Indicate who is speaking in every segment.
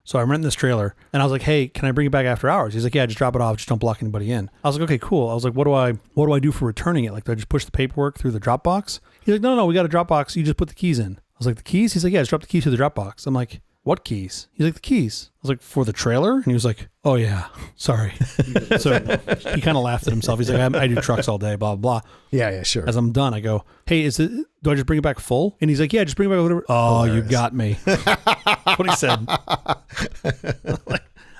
Speaker 1: So I'm renting this trailer, and I was like, hey, can I bring it back after hours? He's like, yeah, just drop it off. Just don't block anybody in. I was like, okay, cool. I was like, what do I do for returning it? Like, do I just push the paperwork through the Dropbox? He's like, no, we got a Dropbox. You just put the keys in. I was like, the keys? He's like, yeah, just drop the keys to the Dropbox. I'm like, what keys? He's like, the keys. I was like, for the trailer? And he was like, oh yeah, sorry. So he kind of laughed at himself. He's like, I do trucks all day, blah, blah, blah.
Speaker 2: Yeah, sure.
Speaker 1: As I'm done, I go, hey, do I just bring it back full? And he's like, yeah, just bring it back whatever. Oh, hilarious. You got me. That's what he said.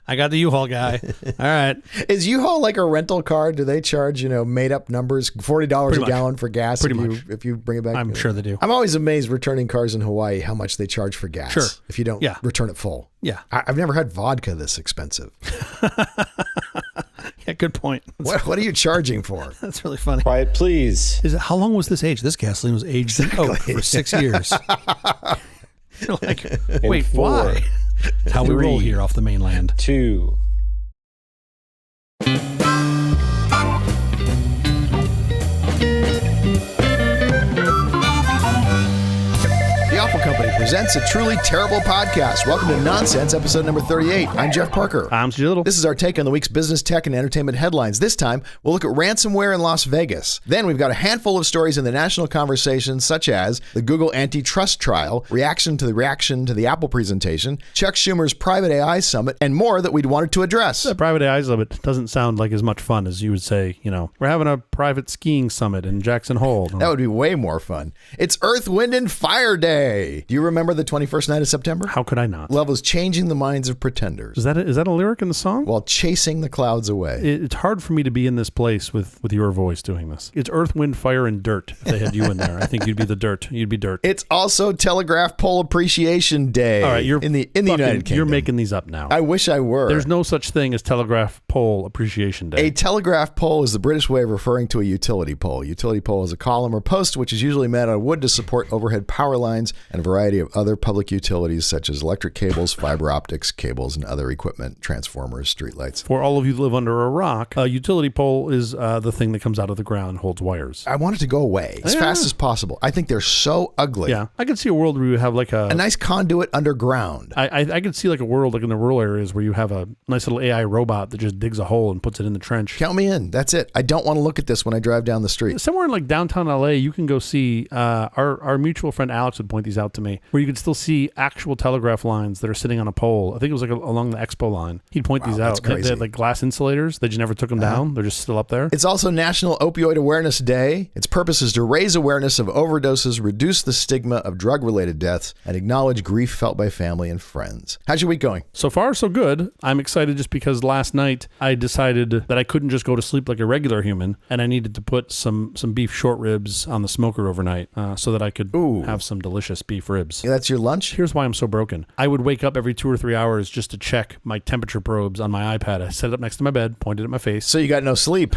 Speaker 1: I got the U-Haul guy. All right.
Speaker 2: Is U-Haul like a rental car? Do they charge, made up numbers, $40 a gallon for gas if you bring it back?
Speaker 1: I'm sure they do.
Speaker 2: I'm always amazed returning cars in Hawaii, how much they charge for gas.
Speaker 1: Sure.
Speaker 2: If you don't return it full.
Speaker 1: Yeah.
Speaker 2: I've never had vodka this expensive.
Speaker 1: Yeah, good point.
Speaker 2: What are you charging for?
Speaker 1: That's really funny.
Speaker 3: Quiet, please.
Speaker 1: How long was this aged? This gasoline was aged for 6 years. You're like, wait, why? That's how we roll here off the mainland.
Speaker 3: 2.
Speaker 2: The Awful Company presents a truly terrible podcast. Welcome to Nonsense, episode number 38. I'm Jeff Parker.
Speaker 1: I'm Stu Little.
Speaker 2: This is our take on the week's business, tech, and entertainment headlines. This time, we'll look at ransomware in Las Vegas. Then we've got a handful of stories in the national conversation, such as the Google Antitrust trial, reaction to the Apple presentation, Chuck Schumer's private AI summit, and more that we'd wanted to address.
Speaker 1: The private AI summit doesn't sound like as much fun as you would say, we're having a private skiing summit in Jackson Hole.
Speaker 2: That would be way more fun. It's Earth, Wind, and Fire Day. Do you remember the 21st night of September?
Speaker 1: How could I not?
Speaker 2: Love was changing the minds of pretenders.
Speaker 1: Is that a lyric in the song?
Speaker 2: While chasing the clouds away.
Speaker 1: It's hard for me to be in this place with your voice doing this. It's Earth, Wind, Fire, and Dirt. If they had you in there, I think you'd be the dirt. You'd be dirt.
Speaker 2: It's also Telegraph Pole Appreciation Day.
Speaker 1: All right, you're
Speaker 2: in the United Kingdom.
Speaker 1: You're making these up now.
Speaker 2: I wish I were.
Speaker 1: There's no such thing as Telegraph Pole Appreciation Day.
Speaker 2: A telegraph pole is the British way of referring to a utility pole. Utility pole is a column or post which is usually made out of wood to support overhead power lines and a variety of other public utilities such as electric cables, fiber optics, cables, and other equipment, transformers, streetlights.
Speaker 1: For all of you that live under a rock, a utility pole is the thing that comes out of the ground and holds wires.
Speaker 2: I want it to go away as fast as possible. I think they're so ugly.
Speaker 1: Yeah, I could see a world where you have like a
Speaker 2: nice conduit underground.
Speaker 1: I could see like a world like in the rural areas where you have a nice little AI robot that just digs a hole and puts it in the trench.
Speaker 2: Count me in. That's it. I don't want to look at this when I drive down the street.
Speaker 1: Somewhere in like downtown LA, you can go see, our mutual friend Alex would point these out to me, where you could still see actual telegraph lines that are sitting on a pole. I think it was like along the Expo line. He'd point these out.
Speaker 2: Crazy.
Speaker 1: They had like glass insulators. They just never took them down. They're just still up there.
Speaker 2: It's also National Opioid Awareness Day. Its purpose is to raise awareness of overdoses, reduce the stigma of drug-related deaths, and acknowledge grief felt by family and friends. How's your week going?
Speaker 1: So far, so good. I'm excited just because last night I decided that I couldn't just go to sleep like a regular human, and I needed to put some beef short ribs on the smoker overnight so that I could have some delicious beef ribs.
Speaker 2: Yeah, that's your lunch?
Speaker 1: Here's why I'm so broken. I would wake up every 2 or 3 hours just to check my temperature probes on my iPad. I set it up next to my bed, pointed at my face.
Speaker 2: So you got no sleep.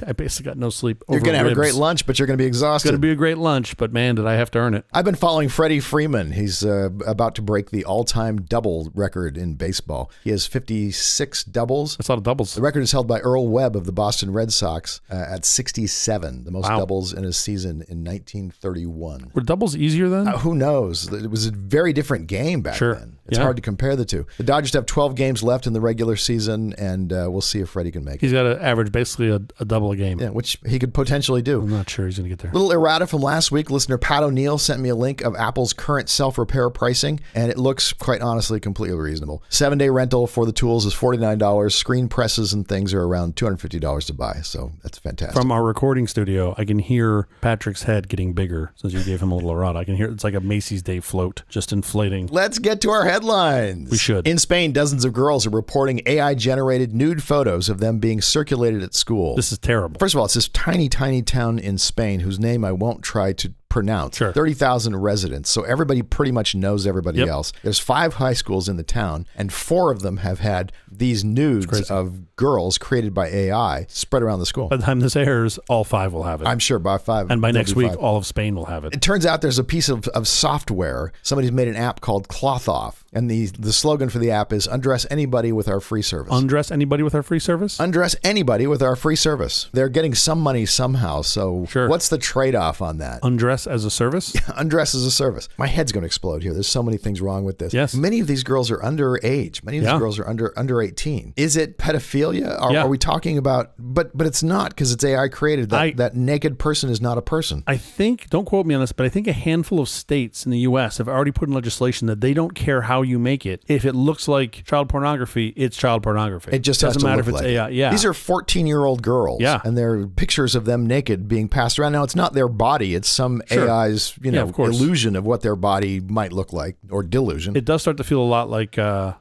Speaker 1: I basically got no sleep.
Speaker 2: You're going to have
Speaker 1: ribs.
Speaker 2: a great lunch, but you're going to be exhausted.
Speaker 1: It's going to be a great lunch, but man, did I have to earn it.
Speaker 2: I've been following Freddie Freeman. He's about to break the all-time double record in baseball. He has 56 doubles.
Speaker 1: That's a lot of doubles.
Speaker 2: The record is held by Earl Webb of the Boston Red Sox at 67, the most doubles in a season in 1931.
Speaker 1: Were doubles easier then?
Speaker 2: Who knows? It was a very different game back then. It's hard to compare the two. The Dodgers have 12 games left in the regular season, and we'll see if Freddie can make it.
Speaker 1: He's got to average basically a double a game.
Speaker 2: Yeah, which he could potentially do.
Speaker 1: I'm not sure he's going to get there.
Speaker 2: Little errata from last week. Listener Pat O'Neill sent me a link of Apple's current self-repair pricing, and it looks, quite honestly, completely reasonable. 7-day rental for the tools is $49. Screen presses and things are around $250 to buy, so that's fantastic.
Speaker 1: From our recording studio, I can hear Patrick's head getting bigger since you gave him a little errata. I can hear it's like a Macy's Day float just inflating.
Speaker 2: Let's get to our headlines.
Speaker 1: We should.
Speaker 2: In Spain, dozens of girls are reporting AI-generated nude photos of them being circulated at school.
Speaker 1: This is terrible.
Speaker 2: First of all, it's this tiny, tiny town in Spain whose name I won't try to pronounce.
Speaker 1: Sure.
Speaker 2: 30,000 residents. So everybody pretty much knows everybody else. There's 5 high schools in the town, and 4 of them have had these nudes of girls created by AI spread around the school.
Speaker 1: By the time this airs, all 5 will have it.
Speaker 2: I'm sure by 5.
Speaker 1: And by next week, all of Spain will have it.
Speaker 2: It turns out there's a piece of software. Somebody's made an app called Cloth Off. And the slogan for the app is undress anybody with our free service.
Speaker 1: Undress anybody with our free service?
Speaker 2: Undress anybody with our free service. They're getting some money somehow. So what's the trade-off on that?
Speaker 1: Undress undress as a service.
Speaker 2: Undress as a service. My head's going to explode here. There's so many things wrong with this.
Speaker 1: Yes.
Speaker 2: Many of these girls are underage. Many of these girls are under 18. Is it pedophilia? Are we talking about? But it's not, because it's AI created. That naked person is not a person.
Speaker 1: I think, don't quote me on this, but I think a handful of states in the U.S. have already put in legislation that they don't care how you make it. If it looks like child pornography, it's child pornography.
Speaker 2: It just
Speaker 1: doesn't
Speaker 2: has to
Speaker 1: matter
Speaker 2: look
Speaker 1: if it's
Speaker 2: like
Speaker 1: AI. Yeah.
Speaker 2: These are 14-year-old girls.
Speaker 1: Yeah.
Speaker 2: And there are pictures of them naked being passed around. Now, it's not their body. It's some AI's, illusion of what their body might look like, or delusion.
Speaker 1: It does start to feel a lot like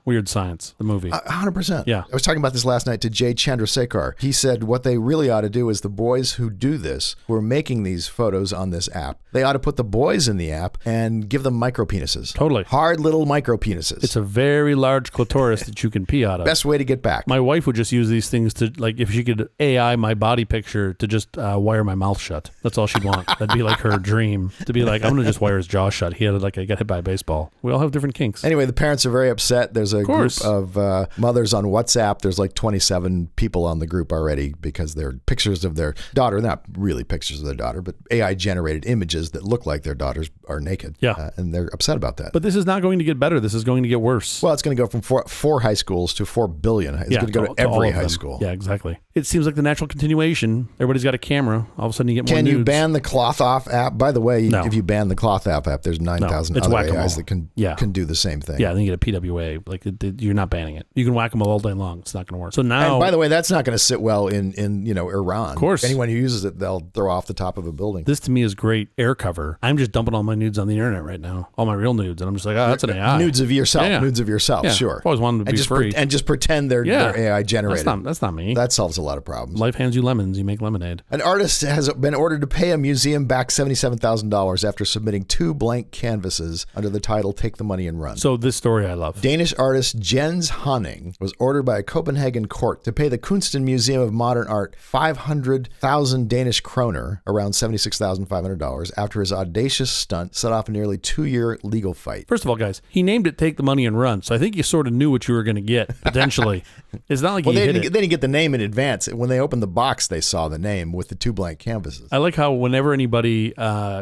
Speaker 1: Weird Science, the movie.
Speaker 2: 100%.
Speaker 1: Yeah.
Speaker 2: I was talking about this last night to Jay Chandrasekhar. He said what they really ought to do is the boys who do this, who are making these photos on this app, they ought to put the boys in the app and give them micro penises.
Speaker 1: Totally.
Speaker 2: Hard little micro penises.
Speaker 1: It's a very large clitoris that you can pee out of.
Speaker 2: Best way to get back.
Speaker 1: My wife would just use these things to, like, if she could AI my body picture to just wire my mouth shut. That's all she'd want. That'd be like her dream, to be like, I'm going to just wire his jaw shut. He had got hit by a baseball. We all have different kinks.
Speaker 2: Anyway, the parents are very upset. There's a group of mothers on WhatsApp. There's like 27 people on the group already, because they're pictures of their daughter. Not really pictures of their daughter, but AI generated images that look like their daughters are naked.
Speaker 1: Yeah.
Speaker 2: And they're upset about that.
Speaker 1: But this is not going to get better. This is going to get worse.
Speaker 2: Well, it's going to go from four high schools to 4 billion. It's going to go to every high school.
Speaker 1: Yeah, exactly. It seems like the natural continuation. Everybody's got a camera. All of a sudden you get more
Speaker 2: Can
Speaker 1: nudes.
Speaker 2: you ban the cloth off app? By the way,
Speaker 1: No.
Speaker 2: if you ban the cloth app, there's 9,000 other AIs that can do the same thing.
Speaker 1: Yeah, then you get a PWA. Like, you're not banning it. You can whack them all day long. It's not going to work. So now,
Speaker 2: and by the way, that's not going to sit well in Iran.
Speaker 1: Of course.
Speaker 2: Anyone who uses it, they'll throw off the top of a building.
Speaker 1: this to me is great air cover. I'm just dumping all my nudes on the internet right now. All my real nudes. And I'm just like, oh, that's an AI.
Speaker 2: Nudes of yourself.
Speaker 1: Yeah.
Speaker 2: Nudes of yourself,
Speaker 1: Yeah.
Speaker 2: sure.
Speaker 1: I've always wanted to be free.
Speaker 2: And just pretend they're AI generated.
Speaker 1: That's not me.
Speaker 2: That solves a lot of problems.
Speaker 1: Life hands you lemons, you make lemonade.
Speaker 2: An artist has been ordered to pay a museum back $77,000 after submitting 2 blank canvases under the title "Take the Money and Run."
Speaker 1: So this story I love.
Speaker 2: Danish artist Jens Honning was ordered by a Copenhagen court to pay the Kunsten Museum of Modern Art 500,000 Danish kroner, around $76,500, after his audacious stunt set off a nearly 2-year legal fight.
Speaker 1: First of all, guys, he named it "Take the Money and Run," so I think you sort of knew what you were going to get, potentially. It's not like
Speaker 2: Well,
Speaker 1: he
Speaker 2: they
Speaker 1: hit
Speaker 2: didn't,
Speaker 1: it.
Speaker 2: they didn't get the name in advance. When they opened the box, they saw the name with the 2 blank canvases.
Speaker 1: I like how whenever anybody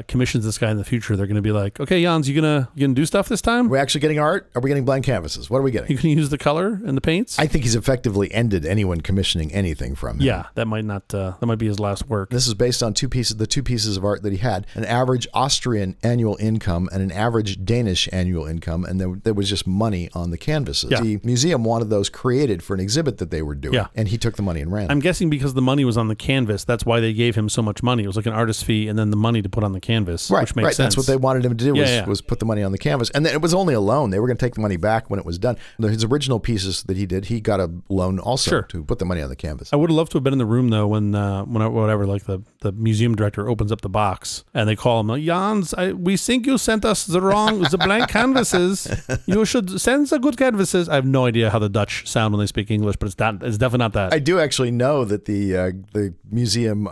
Speaker 1: commissions this guy in the future, they're going to be like, okay, Jans, you gonna do stuff this time?
Speaker 2: Are we actually getting art? Are we getting blank canvases? What are we getting?
Speaker 1: You can use the color and the paints?
Speaker 2: I think he's effectively ended anyone commissioning anything from him.
Speaker 1: Yeah, that might be his last work.
Speaker 2: This is based on the two pieces of art that he had: an average Austrian annual income and an average Danish annual income, and there was just money on the canvases.
Speaker 1: Yeah.
Speaker 2: The museum wanted those created for an exhibit that they were doing, and he took the money and ran.
Speaker 1: I'm guessing because the money was on the canvas, that's why they gave him so much money. It was like an artist fee and then the money to put on the canvas, which makes sense.
Speaker 2: That's what they wanted him to do, was put the money on the canvas. And then it was only a loan. They were going to take the money back when it was done. His original pieces that he did, he got a loan also to put the money on the canvas.
Speaker 1: I would have loved to have been in the room, though, when the museum director opens up the box and they call him, Jans, we think you sent us the blank canvases. You should send the good canvases. I have no idea how the Dutch sound when they speak English, but it's definitely not that.
Speaker 2: I do actually know that the museum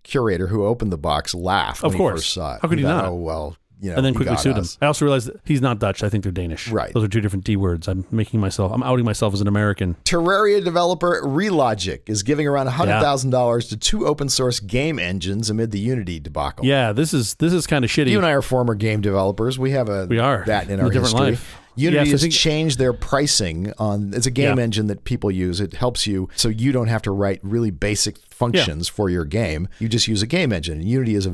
Speaker 2: curator who opened the box laughed when he first saw it.
Speaker 1: How could he not?
Speaker 2: Oh, well,
Speaker 1: and then quickly sued him. I also realized that he's not Dutch. I think they're Danish.
Speaker 2: Right.
Speaker 1: Those are 2 different D words. I'm outing myself as an American.
Speaker 2: Terraria developer Relogic is giving around $100,000 to 2 open source game engines amid the Unity debacle.
Speaker 1: Yeah, this is kind of shitty.
Speaker 2: You and I are former game developers. We have that in our
Speaker 1: different
Speaker 2: history.
Speaker 1: life.
Speaker 2: Unity has changed their pricing on. It's a game engine that people use. It helps you so you don't have to write really basic functions for your game. You just use a game engine. And Unity is a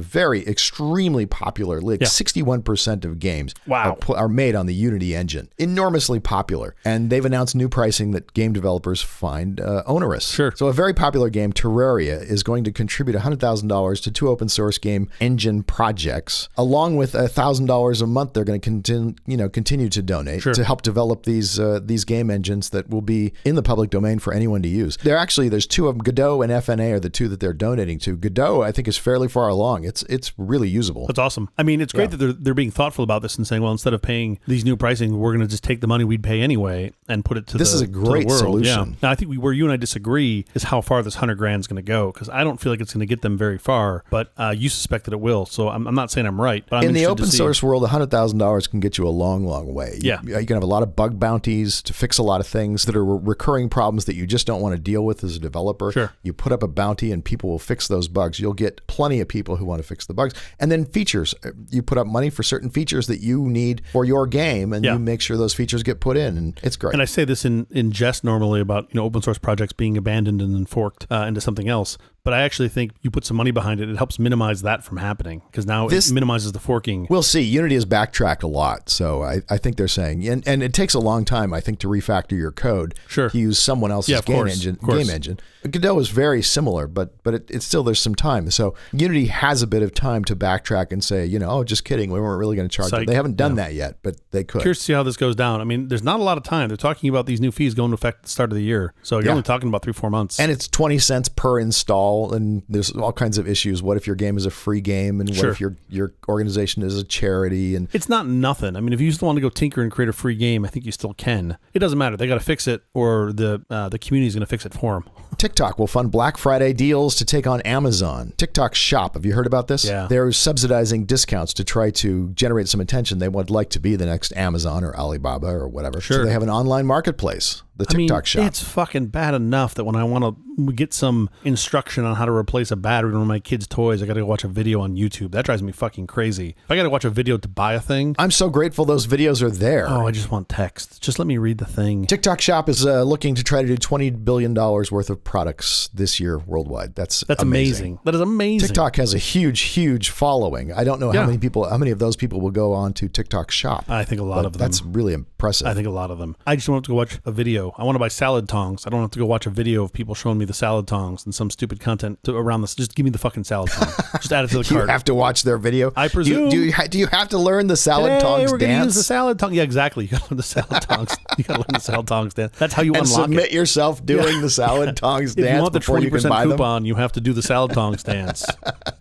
Speaker 2: extremely popular. 61% of games are made on the Unity engine. Enormously popular. And they've announced new pricing that game developers find onerous.
Speaker 1: Sure.
Speaker 2: So a very popular game, Terraria, is going to contribute $100,000 to 2 open source game engine projects. Along with $1,000 a month, they're going to continue to donate to help develop these game engines that will be in the public domain for anyone to use. There's 2 of them. Godot and FNA are the 2 that they're donating to. Godot, I think, is fairly far along. It's really usable.
Speaker 1: That's awesome. I mean, it's great that they're being thoughtful about this and saying, well, instead of paying these new pricing, we're going to just take the money we'd pay anyway and put it to
Speaker 2: this is a great solution.
Speaker 1: Yeah. Now, I think where you and I disagree is how far this $100,000 is going to go, because I don't feel like it's going to get them very far, but you suspect that it will. So I'm not saying I'm right, but I'm
Speaker 2: in the open source world, $100,000 can get you a long, long way. You
Speaker 1: Yeah.
Speaker 2: You can have a lot of bug bounties to fix a lot of things that are recurring problems that you just don't want to deal with as a developer.
Speaker 1: Sure.
Speaker 2: You put up a bounty and people will fix those bugs. You'll get plenty of people who want to fix the bugs. And then features. You put up money for certain features that you need for your game, and you make sure those features get put in, and it's great.
Speaker 1: And I say this in jest normally about open source projects being abandoned and then forked into something else. But I actually think you put some money behind it, it helps minimize that from happening, because now it minimizes the forking.
Speaker 2: We'll see. Unity has backtracked a lot. So I think they're saying, and it takes a long time, I think, to refactor your code.
Speaker 1: Sure.
Speaker 2: To use someone else's game engine. Godot is very similar, but it's still, there's some time. So Unity has a bit of time to backtrack and say, oh, just kidding. We weren't really going to charge them. They haven't done that yet, but they could.
Speaker 1: Curious to see how this goes down. I mean, there's not a lot of time. They're talking about these new fees going into effect at the start of the year. So you're only talking about 3-4 months.
Speaker 2: And it's 20 cents per install, and there's all kinds of issues. What if your game is a free game, and what if your organization is a charity? And
Speaker 1: it's not nothing. I mean, if you just want to go tinker and create a free game, I think you still can. It doesn't matter. They got to fix it, or the community is going to fix it for them.
Speaker 2: TikTok will fund Black Friday deals to take on Amazon. TikTok Shop, have you heard about this?
Speaker 1: Yeah.
Speaker 2: They're subsidizing discounts to try to generate some attention. They would like to be the next Amazon or Alibaba or whatever.
Speaker 1: Sure.
Speaker 2: So they have an online marketplace, the TikTok Shop.
Speaker 1: It's fucking bad enough that when I want to get some instruction on how to replace a battery in one of my kids' toys, I got to go watch a video on YouTube. That drives me fucking crazy. If I got to watch a video to buy a thing,
Speaker 2: I'm so grateful those videos are there.
Speaker 1: Oh, I just want text. Just let me read the thing.
Speaker 2: TikTok Shop is looking to try to do $20 billion worth of products this year worldwide. That's
Speaker 1: amazing. That is amazing.
Speaker 2: TikTok has a huge following. I don't know how many of those people will go on to TikTok Shop.
Speaker 1: I think a lot of them.
Speaker 2: That's really impressive.
Speaker 1: I think a lot of them. I just want to go watch a video. I want to buy salad tongs. I don't have to go watch a video of people showing me the salad tongs and some stupid content around this. Just give me the fucking salad tong. Just add it to the cart.
Speaker 2: You have to watch their video?
Speaker 1: I presume.
Speaker 2: Do you have to learn the salad tongs
Speaker 1: we're
Speaker 2: dance?
Speaker 1: Gonna use the salad tong. Yeah, exactly. You got to learn the salad tongs. You got to learn the salad tongs dance. That's how you
Speaker 2: and
Speaker 1: unlock
Speaker 2: submit yourself doing the salad tongs dance.
Speaker 1: If you want the
Speaker 2: before
Speaker 1: 20% coupon, you have to do the salad tongs dance.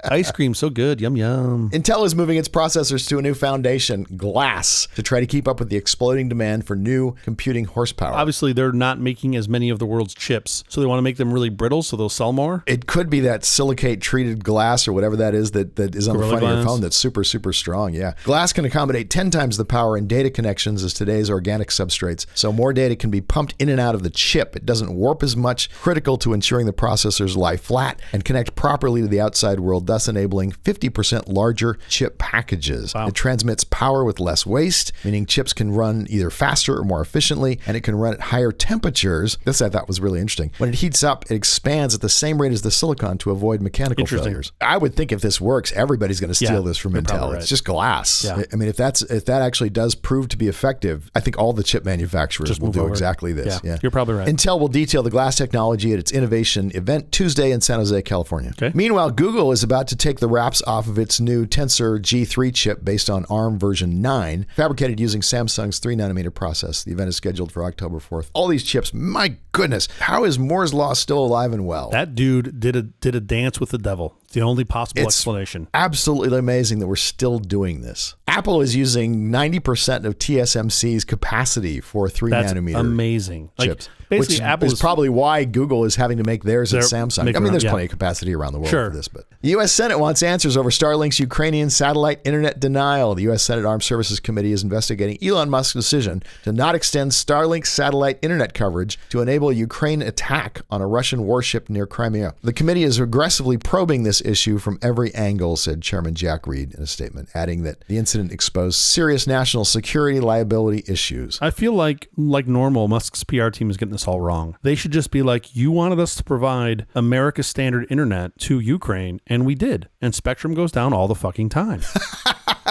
Speaker 1: Ice cream, so good. Yum, yum.
Speaker 2: Intel is moving its processors to a new foundation, Glass, to try to keep up with the exploding demand for new computing horsepower.
Speaker 1: Obviously, they're not making as many of the world's chips, so they want to make them really brittle so they'll sell more.
Speaker 2: It could be that silicate treated glass or whatever that is that is on the front of your phone that's super strong. Yeah. Glass can accommodate 10 times the power and data connections as today's organic substrates, so more data can be pumped in and out of the chip. It doesn't warp as much, critical to ensuring the processors lie flat and connect properly to the outside world, thus enabling 50% larger chip packages.
Speaker 1: Wow.
Speaker 2: It transmits power with less waste, meaning chips can run either faster or more efficiently, and it can run at higher temperatures. This I thought was really interesting. When it heats up, it expands at the same rate as the silicon to avoid mechanical failures. I would think if this works, everybody's going to steal this from Intel. Right. It's just glass. Yeah. I mean, if that actually does prove to be effective, I think all the chip manufacturers will do exactly this.
Speaker 1: Yeah. You're probably right.
Speaker 2: Intel will detail the glass technology at its innovation event Tuesday in San Jose, California.
Speaker 1: Okay.
Speaker 2: Meanwhile, Google is about to take the wraps off of its new Tensor G3 chip based on ARM version 9, fabricated using Samsung's 3nm process. The event is scheduled for October 4th. All these chips, my goodness, how is Moore's Law still alive and well?
Speaker 1: That dude did a dance with the devil. It's the only possible explanation.
Speaker 2: Absolutely amazing that we're still doing this. Apple is using 90% of TSMC's capacity for 3nm
Speaker 1: amazing
Speaker 2: chips.
Speaker 1: Basically,
Speaker 2: which
Speaker 1: Apple
Speaker 2: is probably why Google is having to make theirs at Samsung. I mean, there's plenty of capacity around the world for this. But the U.S. Senate wants answers over Starlink's Ukrainian satellite internet denial. The U.S. Senate Armed Services Committee is investigating Elon Musk's decision to not extend Starlink's satellite internet coverage to enable a Ukraine attack on a Russian warship near Crimea. The committee is aggressively probing this issue from every angle, said Chairman Jack Reed in a statement, adding that the incident exposed serious national security liability issues.
Speaker 1: I feel like normal, Musk's PR team is getting this all wrong. They should just be like, you wanted us to provide America's standard internet to Ukraine, and we did. And Spectrum goes down all the fucking time.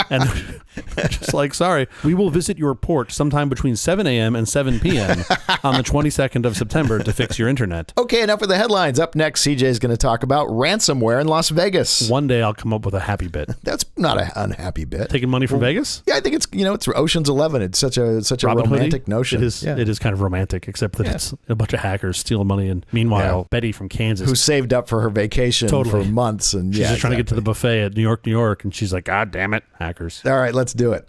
Speaker 1: And just like, sorry, we will visit your port sometime between 7 a.m. and 7 p.m. on the 22nd of September to fix your internet.
Speaker 2: Okay, enough with the headlines. Up next, CJ is going to talk about ransomware in Las Vegas.
Speaker 1: One day I'll come up with a happy bit.
Speaker 2: That's not an unhappy bit.
Speaker 1: Taking money from Vegas?
Speaker 2: Yeah, I think it's Ocean's 11. It's such a romantic notion.
Speaker 1: It is kind of romantic, except that it's a bunch of hackers stealing money. And meanwhile, Betty from Kansas,
Speaker 2: who saved up for her vacation for months, and
Speaker 1: she's just trying to get to the buffet at New York, and she's like, God damn it, hackers.
Speaker 2: All right, let's do it.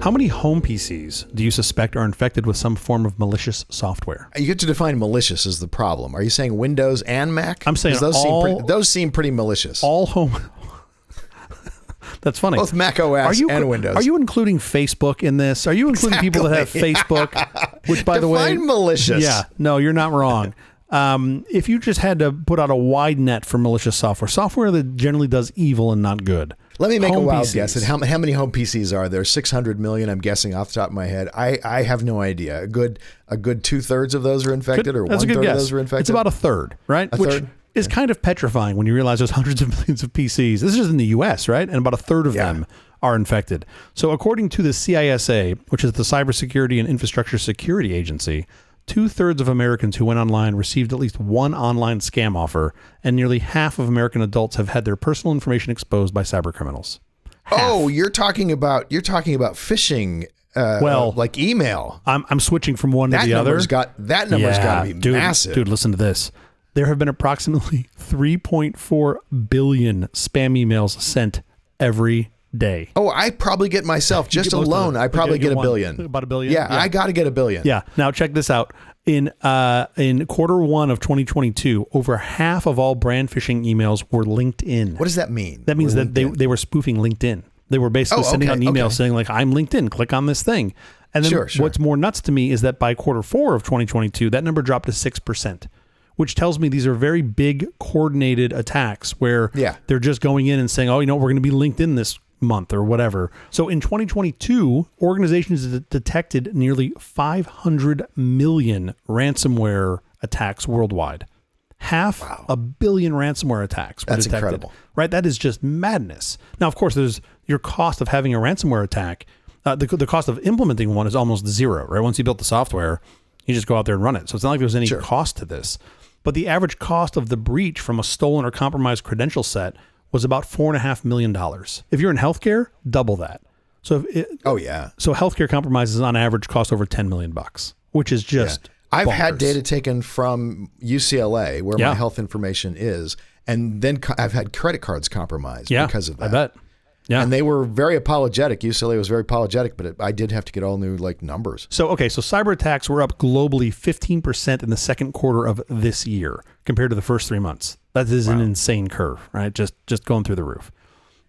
Speaker 1: How many home PCs do you suspect are infected with some form of malicious software?
Speaker 2: You get to define malicious as the problem. Are you saying Windows and Mac?
Speaker 1: I'm saying
Speaker 2: 'Cause those seem pretty malicious.
Speaker 1: All home. That's funny.
Speaker 2: Both Mac OS and Windows.
Speaker 1: Are you including Facebook in this? Are you including people that have Facebook? Which, by the way,
Speaker 2: define malicious.
Speaker 1: Yeah, no, you're not wrong. If you just had to put out a wide net for malicious software that generally does evil and not good.
Speaker 2: Let me make a wild
Speaker 1: PCs.
Speaker 2: guess at how many home PCs are there? 600 million, I'm guessing off the top of my head. I have no idea. A good 2/3 of those are infected, or 1/3 of those are infected?
Speaker 1: It's about a third, right?
Speaker 2: A third?
Speaker 1: Is kind of petrifying when you realize there's hundreds of millions of PCs. This is just in the US, right? And about a third of them are infected. So according to the CISA, which is the Cybersecurity and Infrastructure Security Agency, 2/3 of Americans who went online received at least one online scam offer, and nearly half of American adults have had their personal information exposed by cyber criminals. Half.
Speaker 2: Oh, you're talking about phishing. Well, like email.
Speaker 1: I'm switching from one to the other.
Speaker 2: That number's got to be massive.
Speaker 1: Dude, listen to this. There have been approximately 3.4 billion spam emails sent every day.
Speaker 2: Oh, I probably get myself just alone. I probably get a billion.
Speaker 1: About a billion.
Speaker 2: Yeah, I got to get a billion.
Speaker 1: Yeah. Now check this out. In Q1 of 2022, over half of all brand phishing emails were LinkedIn.
Speaker 2: What does that mean?
Speaker 1: That means that they were spoofing LinkedIn. They were basically sending out an email saying like, "I'm LinkedIn. Click on this thing." And then what's more nuts to me is that by Q4 of 2022, that number dropped to 6%. Which tells me these are very big coordinated attacks where they're just going in and saying, oh, we're going to be LinkedIn this month or whatever. So in 2022, organizations detected nearly 500 million ransomware attacks worldwide. Half a billion ransomware attacks were detected. That's incredible. Right? That is just madness. Now, of course, there's your cost of having a ransomware attack. The cost of implementing one is almost zero, right? Once you built the software, you just go out there and run it. So it's not like there's any cost to this. But the average cost of the breach from a stolen or compromised credential set was about $4.5 million. If you're in healthcare, double that. So so healthcare compromises on average cost over $10 million, which is just
Speaker 2: I've
Speaker 1: bonkers.
Speaker 2: had data taken from UCLA where my health information is, and then I've had credit cards compromised because of that.
Speaker 1: I bet. Yeah.
Speaker 2: And they were very apologetic. UCLA was very apologetic, but I did have to get all new numbers.
Speaker 1: So cyber attacks were up globally 15% in the second quarter of this year compared to the first 3 months. That is an insane curve, right? Just going through the roof.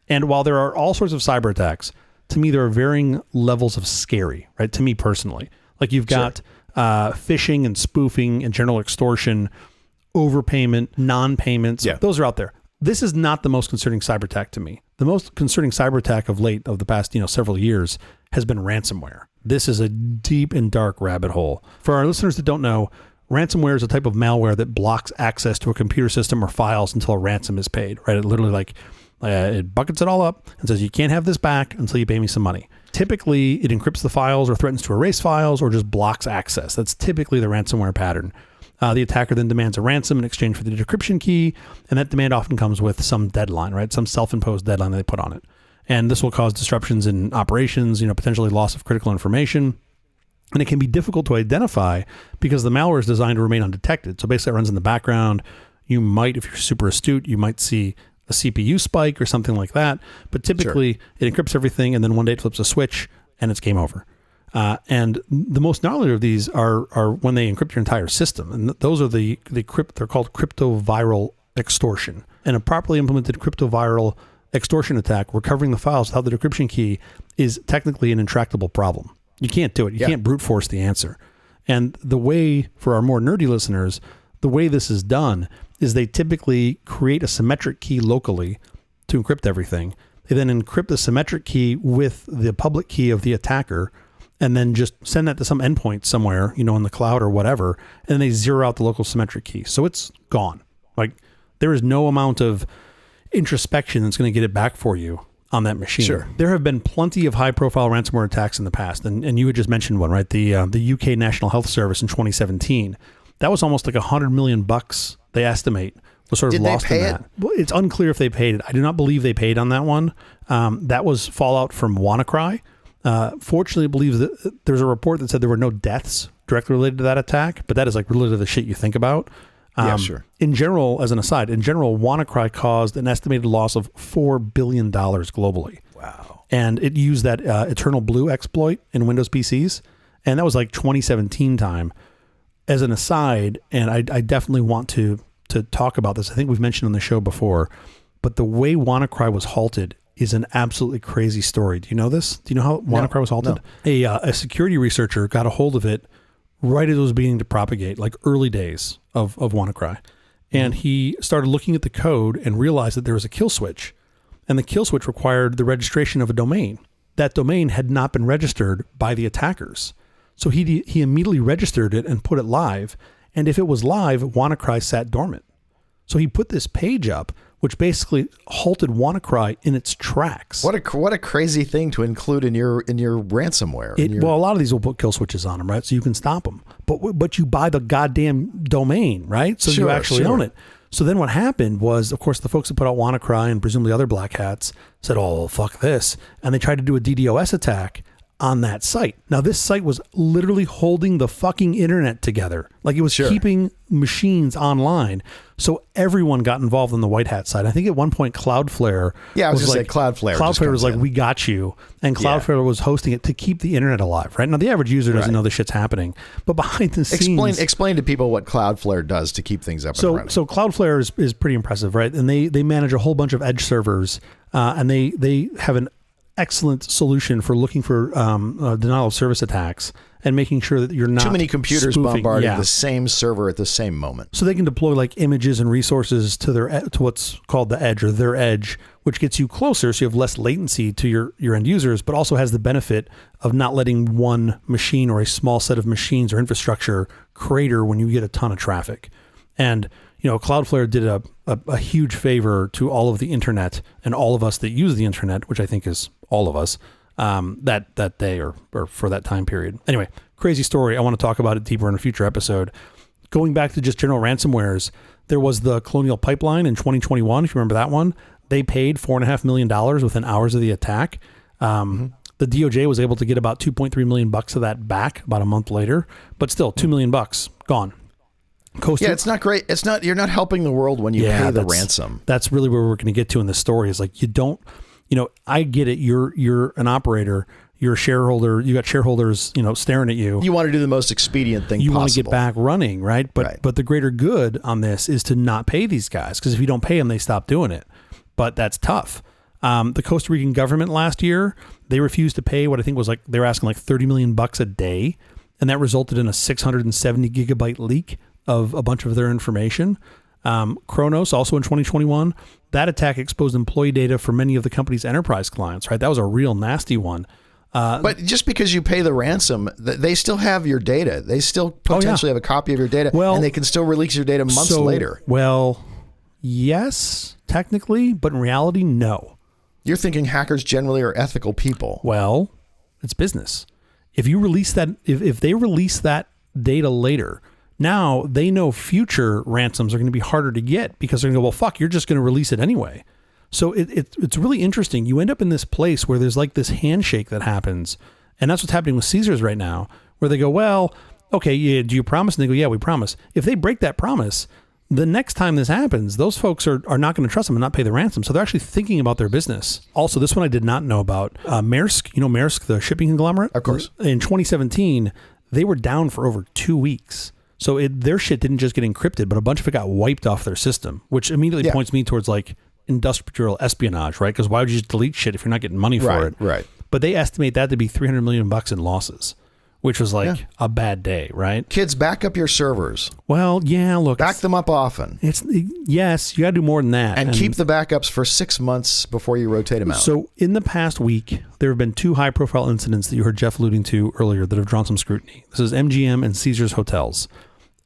Speaker 1: And while there are all sorts of cyber attacks, to me, there are varying levels of scary, right? To me personally, like you've got phishing and spoofing and general extortion, overpayment, non-payments. Yeah. Those are out there. This is not the most concerning cyber attack to me. The most concerning cyber attack of the past, several years has been ransomware. This is a deep and dark rabbit hole. For our listeners that don't know, ransomware is a type of malware that blocks access to a computer system or files until a ransom is paid, right? It literally it buckets it all up and says, you can't have this back until you pay me some money. Typically, it encrypts the files or threatens to erase files or just blocks access. That's typically the ransomware pattern. The attacker then demands a ransom in exchange for the decryption key, and that demand often comes with some deadline, right? Some self-imposed deadline that they put on it. And this will cause disruptions in operations, potentially loss of critical information. And it can be difficult to identify because the malware is designed to remain undetected. So basically it runs in the background. You might, if you're super astute, you might see a CPU spike or something like that. But typically it encrypts everything, and then one day it flips a switch and it's game over. And the most gnarly of these are when they encrypt your entire system. And those are they're called cryptoviral extortion. And a properly implemented cryptoviral extortion attack, recovering the files without the decryption key, is technically an intractable problem. You can't do it. You can't brute force the answer. And the way, for our more nerdy listeners, the way this is done is they typically create a symmetric key locally to encrypt everything. They then encrypt the symmetric key with the public key of the attacker, and then just send that to some endpoint somewhere, in the cloud or whatever, and then they zero out the local symmetric key. So it's gone. There is no amount of introspection that's going to get it back for you on that machine. Sure. There have been plenty of high-profile ransomware attacks in the past, and you had just mentioned one, right? The UK National Health Service in 2017. That was almost like $100 million they estimate was sort of lost in that. Well, it's unclear if they paid it. I do not believe they paid on that one. That was fallout from WannaCry. Fortunately, it believes that there's a report that said there were no deaths directly related to that attack, but that is really the shit you think about.
Speaker 2: Sure.
Speaker 1: In general, as an aside, WannaCry caused an estimated loss of $4 billion globally.
Speaker 2: Wow.
Speaker 1: and it used that Eternal Blue exploit in Windows PCs, and that was like 2017 time. As an aside, and I definitely want to talk about this. I think we've mentioned on the show before, but the way WannaCry was halted is an absolutely crazy story. Do you know this? Do you know how WannaCry was halted? No. A security researcher got a hold of it right as it was beginning to propagate, like early days of WannaCry. And he started looking at the code and realized that there was a kill switch. And the kill switch required the registration of a domain. That domain had not been registered by the attackers. So he immediately registered it and put it live. And if it was live, WannaCry sat dormant. So he put this page up, which basically halted WannaCry in its tracks.
Speaker 2: What a crazy thing to include in your ransomware.
Speaker 1: Well, a lot of these will put kill switches on them, right? So you can stop them. But you buy the goddamn domain, right? So you actually own it. So then what happened was, of course, the folks that put out WannaCry and presumably other black hats said, oh, fuck this. And they tried to do a DDoS attack on that site. Now, this site was literally holding the fucking internet together. Like it was keeping machines online. So everyone got involved on the white hat side. I think at one point Cloudflare.
Speaker 2: Yeah, I was going to say Cloudflare.
Speaker 1: Cloudflare was like, we got you. And Cloudflare was hosting it to keep the internet alive, right? Now, the average user doesn't know this shit's happening. But behind the scenes.
Speaker 2: Explain to people what Cloudflare does to keep things up and running. So
Speaker 1: Cloudflare is pretty impressive, right? And they manage a whole bunch of edge servers. And they have an excellent solution for looking for denial of service attacks and making sure that you're not
Speaker 2: too many computers
Speaker 1: spoofing.
Speaker 2: bombarding the same server at the same moment.
Speaker 1: So they can deploy like images and resources to what's called the edge or their edge, which gets you closer, so you have less latency to your end users, but also has the benefit of not letting one machine or a small set of machines or infrastructure crater when you get a ton of traffic. And Cloudflare did a huge favor to all of the internet and all of us that use the internet, which I think is all of us, that day or for that time period. Anyway, crazy story. I want to talk about it deeper in a future episode. Going back to just general ransomwares, there was the Colonial Pipeline in 2021. If you remember that one, they paid $4.5 million within hours of the attack. The DOJ was able to get about $2.3 million of that back about a month later, but still $2 million gone.
Speaker 2: It's not great. You're not helping the world when you pay the ransom.
Speaker 1: That's really where we're going to get to in this story is like, you don't, I get it. You're an operator, you're a shareholder, you got shareholders, staring at you.
Speaker 2: You want to do the most expedient thing
Speaker 1: you
Speaker 2: possible.
Speaker 1: Want to get back running, right? But the greater good on this is to not pay these guys, because if you don't pay them, they stop doing it. But that's tough. The Costa Rican government last year, they refused to pay what I think was like, they were asking like $30 million a day. And that resulted in a 670 gigabyte leak of a bunch of their information. Kronos, also in 2021, that attack exposed employee data for many of the company's enterprise clients, right? That was a real nasty one.
Speaker 2: But just because you pay the ransom, they still have your data. They still potentially have a copy of your data, and they can still release your data months later.
Speaker 1: Well, yes, technically, but in reality, no.
Speaker 2: You're thinking hackers generally are ethical people.
Speaker 1: Well, it's business. If you release that, if they release that data later, now they know future ransoms are going to be harder to get because they're going to go, well, fuck, you're just going to release it anyway. So it's really interesting. You end up in this place where there's like this handshake that happens. And that's what's happening with Caesars right now, where they go, well, okay, yeah, do you promise? And they go, yeah, we promise. If they break that promise, the next time this happens, those folks are not going to trust them and not pay the ransom. So they're actually thinking about their business. Also, this one I did not know about. Maersk, Maersk, the shipping conglomerate?
Speaker 2: Of course.
Speaker 1: In 2017, they were down for over 2 weeks. So their shit didn't just get encrypted, but a bunch of it got wiped off their system, which immediately points me towards like industrial espionage, right? Because why would you just delete shit if you're not getting money for it?
Speaker 2: Right.
Speaker 1: But they estimate that to be $300 million in losses, which was like a bad day, right?
Speaker 2: Kids, back up your servers.
Speaker 1: Well, yeah, look.
Speaker 2: Back them up often.
Speaker 1: Yes, you got to do more than that.
Speaker 2: And keep the backups for 6 months before you rotate them out.
Speaker 1: So in the past week, there have been 2 high-profile incidents that you heard Jeff alluding to earlier that have drawn some scrutiny. This is MGM and Caesars Hotels.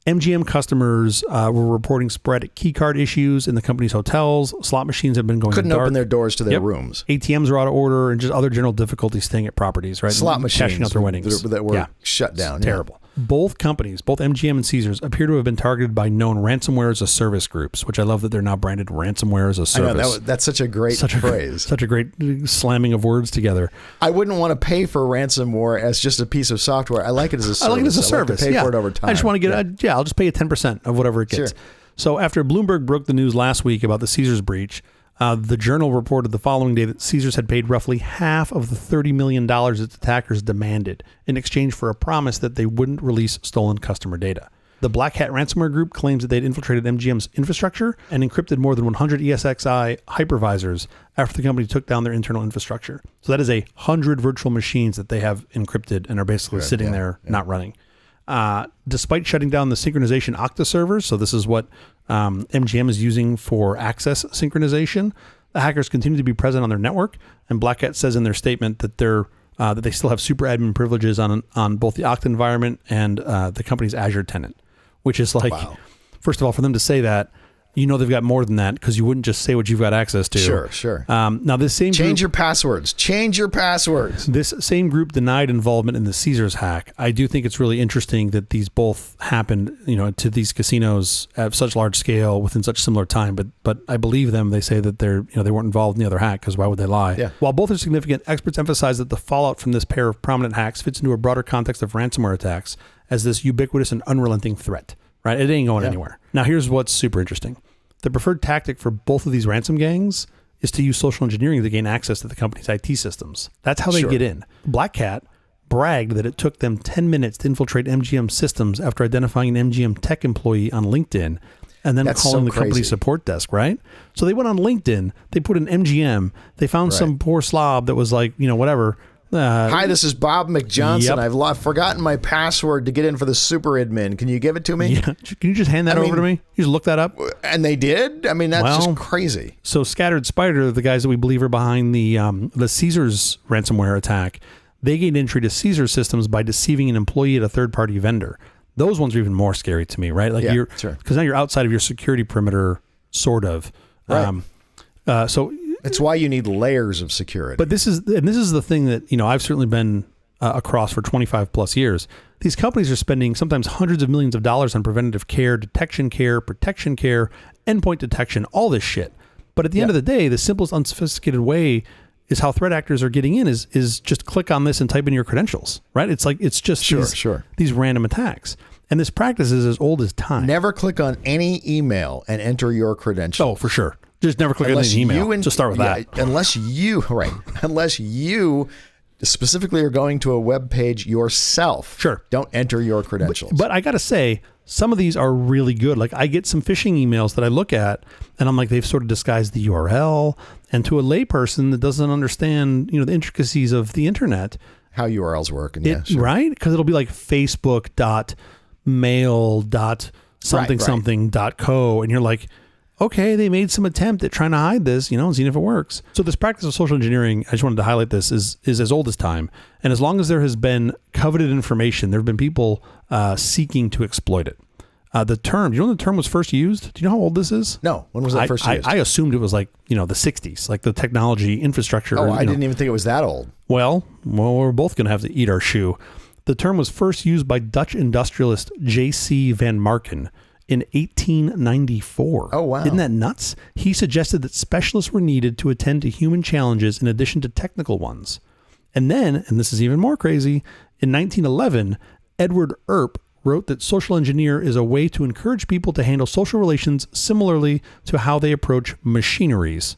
Speaker 1: MGM customers were reporting sporadic key card issues in the company's hotels. Slot machines have been going
Speaker 2: Couldn't
Speaker 1: dark.
Speaker 2: Open their doors to their rooms.
Speaker 1: ATMs are out of order and just other general difficulties staying at properties, right?
Speaker 2: Slot machines
Speaker 1: cashing out their winnings.
Speaker 2: That were shut down.
Speaker 1: Terrible. Both companies, both MGM and Caesars, appear to have been targeted by known ransomware as a service groups, which I love that they're now branded ransomware as a service.
Speaker 2: I know, that's such a great phrase.
Speaker 1: Such a great slamming of words together.
Speaker 2: I wouldn't want to pay for ransomware as just a piece of software. I like it as a service.
Speaker 1: I like it as a service.
Speaker 2: I like to pay for it over time.
Speaker 1: I just want to get I'll just pay you 10% of whatever it gets.
Speaker 2: Sure.
Speaker 1: So after Bloomberg broke the news last week about the Caesars breach, The Journal reported the following day that Caesars had paid roughly half of the $30 million its attackers demanded in exchange for a promise that they wouldn't release stolen customer data. The Black Hat ransomware group claims that they'd infiltrated MGM's infrastructure and encrypted more than 100 ESXi hypervisors after the company took down their internal infrastructure. So that is 100 virtual machines that they have encrypted and are basically sitting there not running. Despite shutting down the synchronization Okta servers, so this is what MGM is using for access synchronization, the hackers continue to be present on their network, and Black Hat says in their statement that that they still have super admin privileges on both the Okta environment and the company's Azure tenant, which is like, first of all, for them to say that, they've got more than that because you wouldn't just say what you've got access to.
Speaker 2: Sure.
Speaker 1: Now, this same
Speaker 2: Change your passwords. This
Speaker 1: same group denied involvement in the Caesars hack. I do think it's really interesting that these both happened, to these casinos at such large scale within such similar time. But I believe them. They say that they weren't involved in the other hack because why would they lie?
Speaker 2: Yeah.
Speaker 1: While both are significant, experts emphasize that the fallout from this pair of prominent hacks fits into a broader context of ransomware attacks as this ubiquitous and unrelenting threat. Right? It ain't going anywhere. Now, here's what's super interesting. The preferred tactic for both of these ransom gangs is to use social engineering to gain access to the company's IT systems. That's how they get in. Black Hat bragged that it took them 10 minutes to infiltrate MGM systems after identifying an MGM tech employee on LinkedIn and then calling the company support desk, right? So they went on LinkedIn, they put in MGM, they found some poor slob that was like, whatever.
Speaker 2: Hi, this is Bob McJohnson. I've forgotten my password to get in for the super admin. Can you give it to me?
Speaker 1: Yeah. Can you just hand that over to me? You just look that up?
Speaker 2: And they did? I mean, that's just crazy.
Speaker 1: So Scattered Spider, the guys that we believe are behind the Caesars ransomware attack, they gained entry to Caesars systems by deceiving an employee at a third-party vendor. Those ones are even more scary to me, right? Like because now you're outside of your security perimeter, sort of.
Speaker 2: Right.
Speaker 1: So
Speaker 2: it's why you need layers of security.
Speaker 1: But this is the thing that, I've certainly been across for 25 plus years. These companies are spending sometimes hundreds of millions of dollars on preventative care, detection care, protection care, endpoint detection, all this shit. But at the end of the day, the simplest unsophisticated way is how threat actors are getting in is just click on this and type in your credentials, right? It's like, it's just these random attacks. And this practice is as old as time.
Speaker 2: Never click on any email and enter your credentials.
Speaker 1: Oh, for sure. Just never click on any email. Just start with that.
Speaker 2: Unless you specifically are going to a web page yourself.
Speaker 1: Sure.
Speaker 2: Don't enter your credentials.
Speaker 1: But I got to say, some of these are really good. Like I get some phishing emails that I look at and I'm like, they've sort of disguised the URL. And to a layperson that doesn't understand, the intricacies of the internet.
Speaker 2: How URLs work. And
Speaker 1: right? Because it'll be like facebook.mail.something.co. And you're like, okay, they made some attempt at trying to hide this, and seeing if it works. So this practice of social engineering, I just wanted to highlight this, is as old as time. And as long as there has been coveted information, there have been people seeking to exploit it. The term, do you know when the term was first used? Do you know how old this is?
Speaker 2: No. When was that first used?
Speaker 1: I assumed it was like, the 60s, like the technology infrastructure.
Speaker 2: Oh, I didn't even think it was that old.
Speaker 1: Well, we're both going to have to eat our shoe. The term was first used by Dutch industrialist J.C. van Marken in 1894.
Speaker 2: Oh, wow.
Speaker 1: Isn't that nuts? He suggested that specialists were needed to attend to human challenges in addition to technical ones. And then, and this is even more crazy, in 1911, Edward Earp wrote that social engineer is a way to encourage people to handle social relations similarly to how they approach machineries.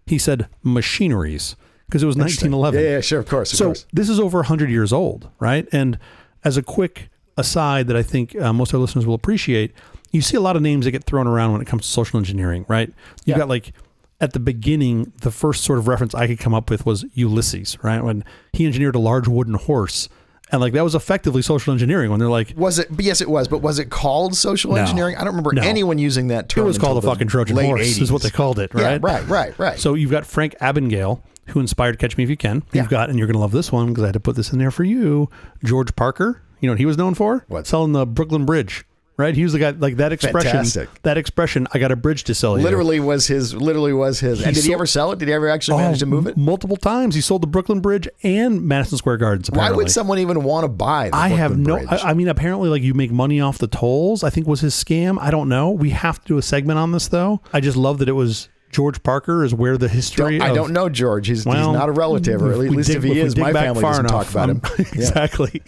Speaker 1: He said machineries because it was 1911.
Speaker 2: Yeah, sure, of course.
Speaker 1: This is over 100 years old, right? And as a quick aside that I think most of our listeners will appreciate, you see a lot of names that get thrown around when it comes to social engineering, right? You got like at the beginning, the first sort of reference I could come up with was Ulysses, right? When he engineered a large wooden horse. And like that was effectively social engineering when they're like...
Speaker 2: Was it? Yes, it was. But was it called social engineering? I don't remember anyone using that term.
Speaker 1: It was called the fucking Trojan horse 80s. Is what they called it, right?
Speaker 2: Yeah, right.
Speaker 1: So you've got Frank Abagnale, who inspired Catch Me If You Can. You've got, and you're going to love this one because I had to put this in there for you, George Parker. You know what he was known for?
Speaker 2: What?
Speaker 1: Selling the Brooklyn Bridge. Right, he was the guy like that expression.
Speaker 2: Fantastic.
Speaker 1: That expression. I got a bridge to sell you.
Speaker 2: Literally was his. And did he ever sell it? Did he ever actually manage to move it?
Speaker 1: Multiple times. He sold the Brooklyn Bridge and Madison Square Gardens. Apparently.
Speaker 2: Why would someone even want to buy the Brooklyn Bridge?
Speaker 1: I mean, apparently, like you make money off the tolls. I think was his scam. I don't know. We have to do a segment on this though. I just love that it was George Parker is where the history
Speaker 2: I don't know George. He's not a relative, or at least if he is, my family doesn't talk about him.
Speaker 1: Exactly.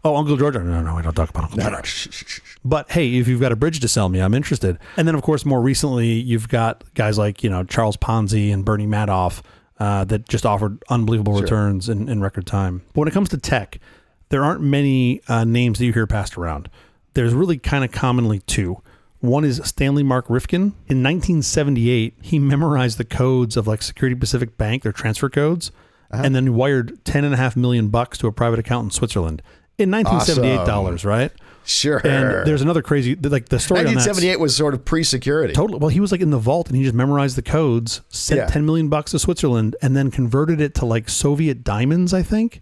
Speaker 1: Oh, Uncle George. No, we don't talk about Uncle George. But hey, if you've got a bridge to sell me, I'm interested. And then, of course, more recently, you've got guys like, Charles Ponzi and Bernie Madoff that just offered unbelievable returns in record time. But when it comes to tech, there aren't many names that you hear passed around. There's really kind of commonly two. One is Stanley Mark Rifkin. In 1978, he memorized the codes of like Security Pacific Bank, their transfer codes, and then wired $10.5 million to a private account in Switzerland in 1978 dollars, right?
Speaker 2: Sure.
Speaker 1: And there's another crazy, like the story on that.
Speaker 2: 1978 was sort of pre-security.
Speaker 1: Totally. Well, he was like in the vault and he just memorized the codes, sent $10 million to Switzerland, and then converted it to like Soviet diamonds, I think.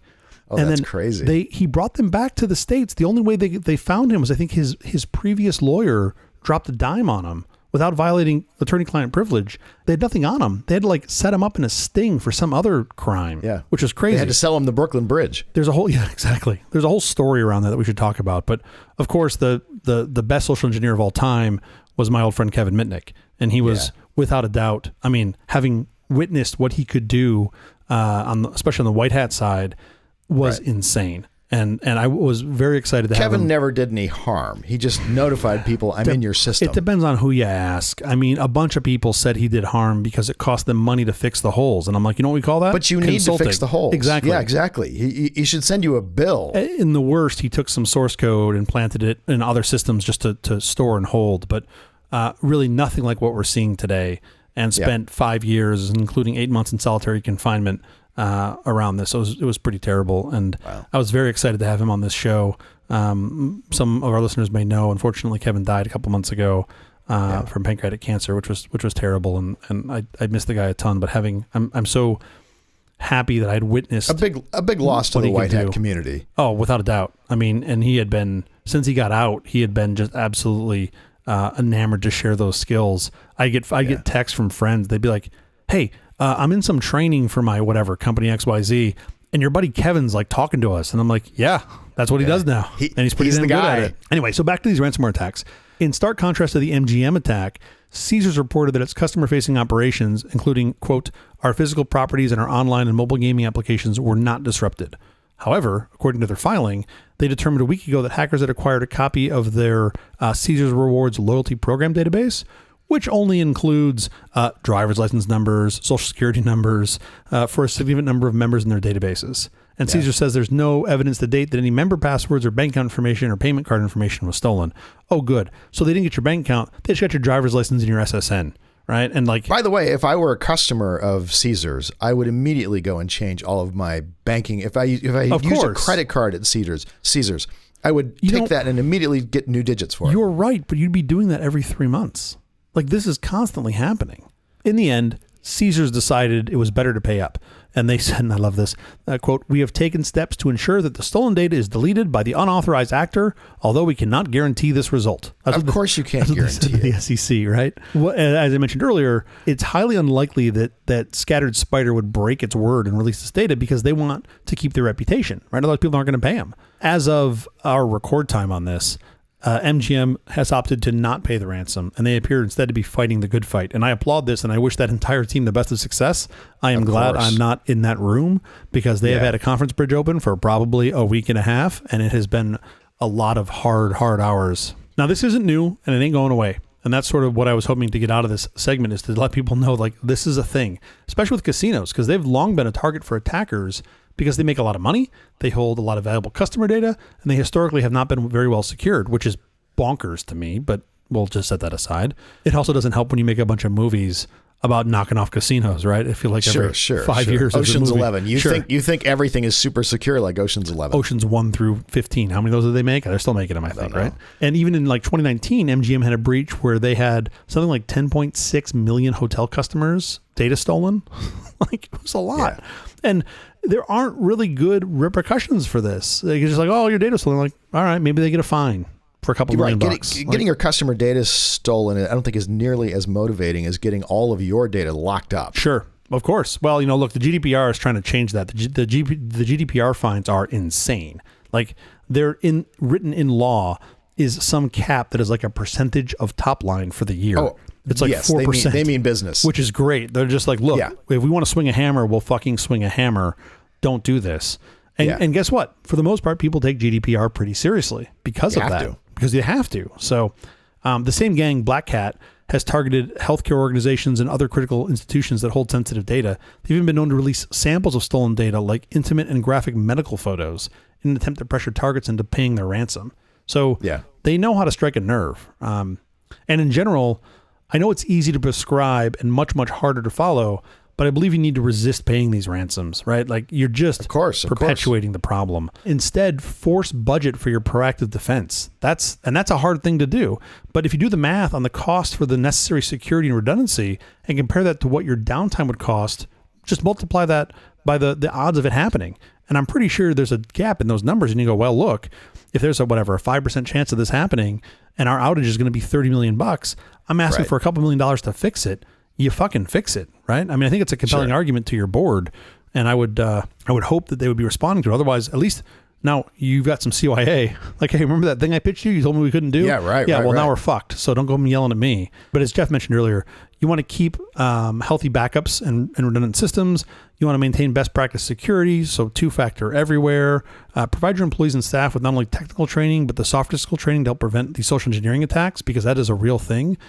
Speaker 2: Oh,
Speaker 1: and
Speaker 2: that's
Speaker 1: then
Speaker 2: crazy.
Speaker 1: He brought them back to the States. The only way they found him was, I think, his previous lawyer dropped a dime on him without violating attorney-client privilege. They had nothing on him. They had to like set him up in a sting for some other crime, which was crazy.
Speaker 2: They had to sell him the Brooklyn Bridge.
Speaker 1: There's a whole, exactly. There's a whole story around that we should talk about. But of course, the best social engineer of all time was my old friend Kevin Mitnick. And he was, without a doubt, I mean, having witnessed what he could do, especially on the white hat side, was insane. And I was very excited to have him.
Speaker 2: Kevin never did any harm. He just notified people, I'm in your system.
Speaker 1: It depends on who you ask. I mean, a bunch of people said he did harm because it cost them money to fix the holes. And I'm like, you know what we call that?
Speaker 2: But you need to fix the holes.
Speaker 1: Exactly.
Speaker 2: Yeah, exactly. He should send you a bill.
Speaker 1: In the worst, he took some source code and planted it in other systems just to store and hold. But really nothing like what we're seeing today. And spent 5 years, including 8 months in solitary confinement, around this. So it was pretty terrible. And I was very excited to have him on this show. Some of our listeners may know, unfortunately, Kevin died a couple months ago from pancreatic cancer, which was terrible. And I missed the guy a ton, but I'm so happy that I'd witnessed
Speaker 2: a big loss to the white hat community.
Speaker 1: Oh, without a doubt. I mean, and he had been, since he got out, he had been just absolutely enamored to share those skills. I get texts from friends. They'd be like, hey, I'm in some training for my whatever company XYZ, and your buddy Kevin's like talking to us. And I'm like, yeah, that's what he does now. And he's pretty damn good at it. Anyway, so back to these ransomware attacks. In stark contrast to the MGM attack, Caesar's reported that its customer-facing operations, including, quote, our physical properties and our online and mobile gaming applications, were not disrupted. However, according to their filing, they determined a week ago that hackers had acquired a copy of their Caesar's Rewards loyalty program database, which only includes driver's license numbers, social security numbers for a significant number of members in their databases. And Caesar says there's no evidence to date that any member passwords or bank account information or payment card information was stolen. Oh, good. So they didn't get your bank account. They just got your driver's license and your SSN, right? And like,
Speaker 2: by the way, if I were a customer of Caesar's, I would immediately go and change all of my banking. If I used a credit card at Caesar's, I would take that and immediately get new digits for it.
Speaker 1: You're right, but you'd be doing that every 3 months. Like, this is constantly happening. In the end, Caesar's decided it was better to pay up. And they said, and I love this, quote, we have taken steps to ensure that the stolen data is deleted by the unauthorized actor, although we cannot guarantee this result.
Speaker 2: Of course you can't guarantee
Speaker 1: it. The SEC, right? Well, as I mentioned earlier, it's highly unlikely that Scattered Spider would break its word and release this data because they want to keep their reputation, right? Otherwise, people aren't going to pay them. As of our record time on this, MGM has opted to not pay the ransom, and they appear instead to be fighting the good fight. And I applaud this, and I wish that entire team the best of success. I am glad I'm not in that room because they have had a conference bridge open for probably a week and a half, and it has been a lot of hard hours. Now, this isn't new, and it ain't going away. And that's sort of what I was hoping to get out of this segment, is to let people know, like, this is a thing, especially with casinos, because they've long been a target for attackers because they make a lot of money, they hold a lot of valuable customer data, and they historically have not been very well secured, which is bonkers to me, but we'll just set that aside. It also doesn't help when you make a bunch of movies about knocking off casinos, right? I feel like every 5 years.
Speaker 2: Ocean's 11. You think everything is super secure like Ocean's 11.
Speaker 1: Oceans 1 through 15. How many of those did they make? They're still making them, I think, right? And even in like 2019, MGM had a breach where they had something like 10.6 million hotel customers data stolen. Like, it was a lot. Yeah. And there aren't really good repercussions for this. They're just like, oh, your data stolen. Like, all right, maybe they get a fine for a couple million bucks.
Speaker 2: Getting your customer data stolen, I don't think is nearly as motivating as getting all of your data locked up.
Speaker 1: Sure. Of course. Well, look, the GDPR is trying to change that. The GDPR fines are insane. Like, they're written in law is some cap that is like a percentage of top line for the year. It's like
Speaker 2: yes,
Speaker 1: 4%.
Speaker 2: They mean business.
Speaker 1: Which is great. They're just like, look,
Speaker 2: Yeah.
Speaker 1: if we want to swing a hammer, we'll fucking swing a hammer. Don't do this. And,
Speaker 2: Yeah.
Speaker 1: and guess what? For the most part, people take GDPR pretty seriously because of that. Because you have to. So the same gang, Black Cat, has targeted healthcare organizations and other critical institutions that hold sensitive data. They've even been known to release samples of stolen data, like intimate and graphic medical photos, in an attempt to pressure targets into paying their ransom. So they know how to strike a nerve. And in general, I know it's easy to prescribe and much, much harder to follow, but I believe you need to resist paying these ransoms, right? Like you're just perpetuating the problem. Instead, force budget for your proactive defense. That's a hard thing to do. But if you do the math on the cost for the necessary security and redundancy and compare that to what your downtime would cost, just multiply that by the odds of it happening. And I'm pretty sure there's a gap in those numbers. And you go, well, look, if there's a 5% chance of this happening and our outage is going to be $30 million, I'm asking for a couple $1 million to fix it. You fucking fix it, right? I mean, I think it's a compelling argument to your board, and I would hope that they would be responding to it. Otherwise, at least now you've got some CYA. Like, hey, remember that thing I pitched you? You told me we couldn't do?
Speaker 2: Yeah, right.
Speaker 1: Yeah, now we're fucked. So don't go yelling at me. But as Jeff mentioned earlier, you want to keep healthy backups and redundant systems. You want to maintain best practice security, so two-factor everywhere. Provide your employees and staff with not only technical training, but the softer skill training to help prevent these social engineering attacks, because that is a real thing.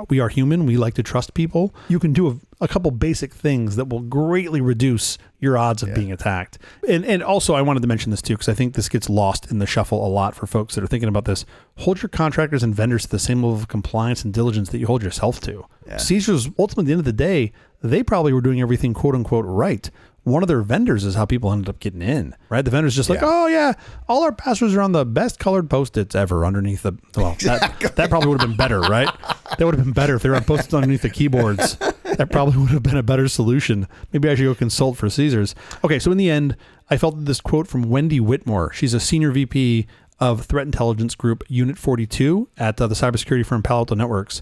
Speaker 1: We are human. We like to trust people. You can do a couple basic things that will greatly reduce your odds of being attacked. And also, I wanted to mention this too, because I think this gets lost in the shuffle a lot for folks that are thinking about this. Hold your contractors and vendors to the same level of compliance and diligence that you hold yourself to. Yeah. Caesar's, ultimately, at the end of the day, they probably were doing everything quote unquote right. One of their vendors is how people ended up getting in, right? The vendor's just like, oh yeah, all our passwords are on the best colored Post-its ever underneath the, well, that probably would have been better, right? That would have been better if they were on Post-its underneath the keyboards. That probably would have been a better solution. Maybe I should go consult for Caesar's. Okay, so in the end, I felt that this quote from Wendy Whitmore, she's a senior VP of Threat Intelligence Group Unit 42 at the cybersecurity firm Palo Alto Networks.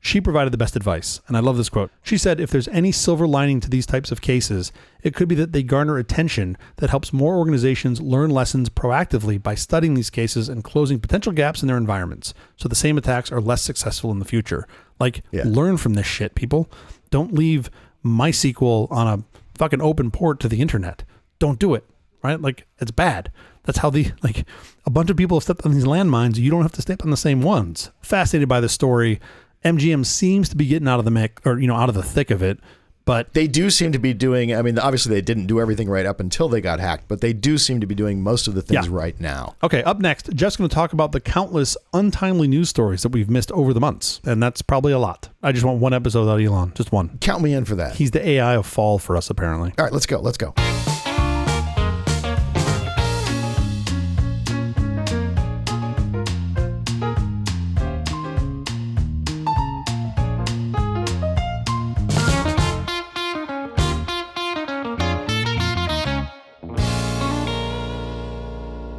Speaker 1: She provided the best advice, and I love this quote. She said, if there's any silver lining to these types of cases, it could be that they garner attention that helps more organizations learn lessons proactively by studying these cases and closing potential gaps in their environments, so the same attacks are less successful in the future. Like, learn from this shit, people. Don't leave MySQL on a fucking open port to the internet. Don't do it, right? Like, it's bad. That's how a bunch of people have stepped on these landmines. You don't have to step on the same ones. Fascinated by this story. MGM seems to be getting out of the mix, or out of the thick of it, but
Speaker 2: they do seem to be doing. I mean, obviously they didn't do everything right up until they got hacked, but they do seem to be doing most of the things right now.
Speaker 1: Okay, up next, Jeff's going to talk about the countless untimely news stories that we've missed over the months, and that's probably a lot. I just want one episode out of Elon, just one.
Speaker 2: Count me in for that.
Speaker 1: He's the AI of fall for us, apparently.
Speaker 2: All right, let's go.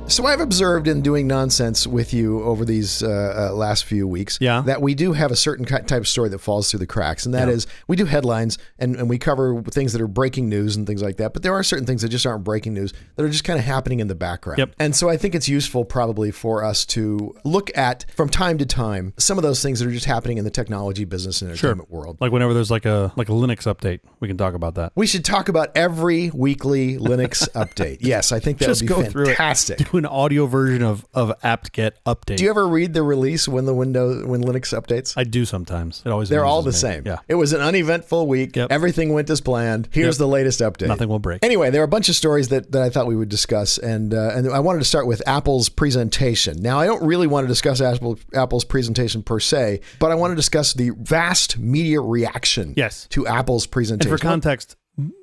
Speaker 2: So I've observed in doing nonsense with you over these last few weeks that we do have a certain type of story that falls through the cracks. And that is, we do headlines and we cover things that are breaking news and things like that. But there are certain things that just aren't breaking news that are just kind of happening in the background. Yep. And so I think it's useful probably for us to look at, from time to time, some of those things that are just happening in the technology business and entertainment world.
Speaker 1: Like whenever there's like a Linux update, we can talk about that.
Speaker 2: We should talk about every weekly Linux update. Yes, I think that would be fantastic.
Speaker 1: Do an audio version of apt-get update.
Speaker 2: Do you ever read the release when Linux updates?
Speaker 1: I do sometimes.
Speaker 2: They're all the same.
Speaker 1: Yeah.
Speaker 2: It was an uneventful week. Yep. Everything went as planned. Here's the latest update.
Speaker 1: Nothing will break.
Speaker 2: Anyway, there are a bunch of stories that I thought we would discuss, and I wanted to start with Apple's presentation. Now, I don't really want to discuss Apple's presentation per se, but I want to discuss the vast media reaction to Apple's presentation.
Speaker 1: And for context,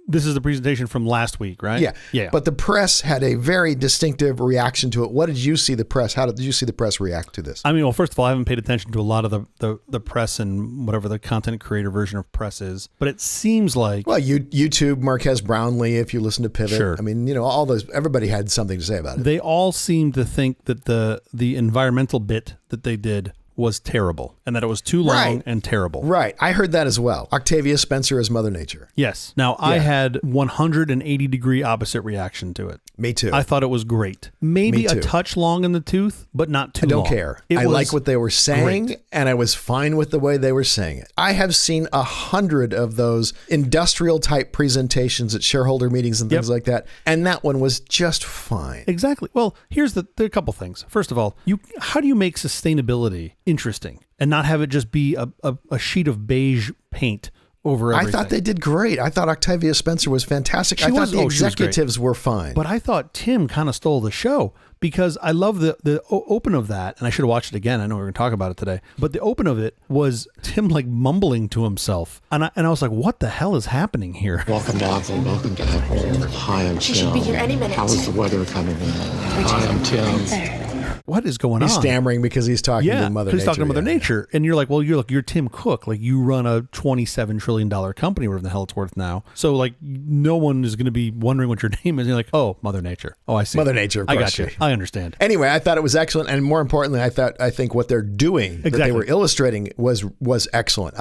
Speaker 1: this is the presentation from last week, right?
Speaker 2: Yeah. But the press had a very distinctive reaction to it. What did you see the press? How did you see the press react to this?
Speaker 1: I mean, well, first of all, I haven't paid attention to a lot of the press and whatever the content creator version of press is, but it seems like...
Speaker 2: Well, YouTube, Marquez Brownlee, if you listen to Pivot. Sure. I mean, all those, everybody had something to say about it.
Speaker 1: They all seemed to think that the environmental bit that they did was terrible and that it was too long
Speaker 2: Right.
Speaker 1: and terrible.
Speaker 2: Right. I heard that as well. Octavia Spencer as Mother Nature.
Speaker 1: Yes. Now, I had 180-degree opposite reaction to it.
Speaker 2: Me too.
Speaker 1: I thought it was great. Maybe
Speaker 2: Me too.
Speaker 1: a touch long in the tooth, but not too long.
Speaker 2: I don't care. I like what they were saying, and I was fine with the way they were saying it. I have seen 100 of those industrial type presentations at shareholder meetings and things like that, and that one was just fine.
Speaker 1: Exactly. Well, there are a couple things. First of all, how do you make sustainability interesting and not have it just be a sheet of beige paint over everything?
Speaker 2: I thought they did great. I thought Octavia Spencer was fantastic. I thought the executives were fine.
Speaker 1: But I thought Tim kind of stole the show because I love the open of that. And I should have watched it again. I know we're going to talk about it today. But the open of it was Tim like mumbling to himself. And I was like, what the hell is happening here?
Speaker 3: Welcome to Apple. Welcome to Apple. Hi, I'm Tim.
Speaker 4: She should be here any minute.
Speaker 3: How is the weather coming in? Hi, I'm Tim.
Speaker 1: What is going on?
Speaker 2: He's stammering because he's talking to Mother Nature.
Speaker 1: He's talking to Mother Nature. And you're like, well, you're Tim Cook. Like, you run a $27 trillion company, whatever the hell it's worth now. So, like, no one is going to be wondering what your name is. And you're like, oh, Mother Nature. Oh, I see.
Speaker 2: Mother Nature, of course.
Speaker 1: I got you. I understand.
Speaker 2: Anyway, I thought it was excellent. And more importantly, I think what they're doing, that they were illustrating was excellent.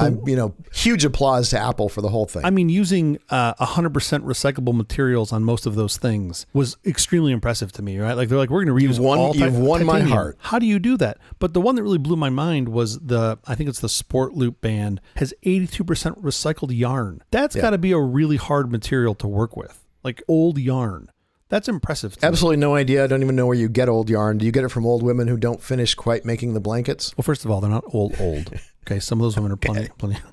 Speaker 2: Huge applause to Apple for the whole thing.
Speaker 1: I mean, using 100% recyclable materials on most of those things was extremely impressive to me, right? Like, they're like, we're going to reuse
Speaker 2: You've won my heart.
Speaker 1: How do you do that? But the one that really blew my mind was I think it's the Sport Loop band has 82% recycled yarn. That's got to be a really hard material to work with, like old yarn. That's impressive to me.
Speaker 2: Absolutely no idea. I don't even know where you get old yarn. Do you get it from old women who don't finish quite making the blankets?
Speaker 1: Well, first of all, they're not old. Okay, some of those women are plenty.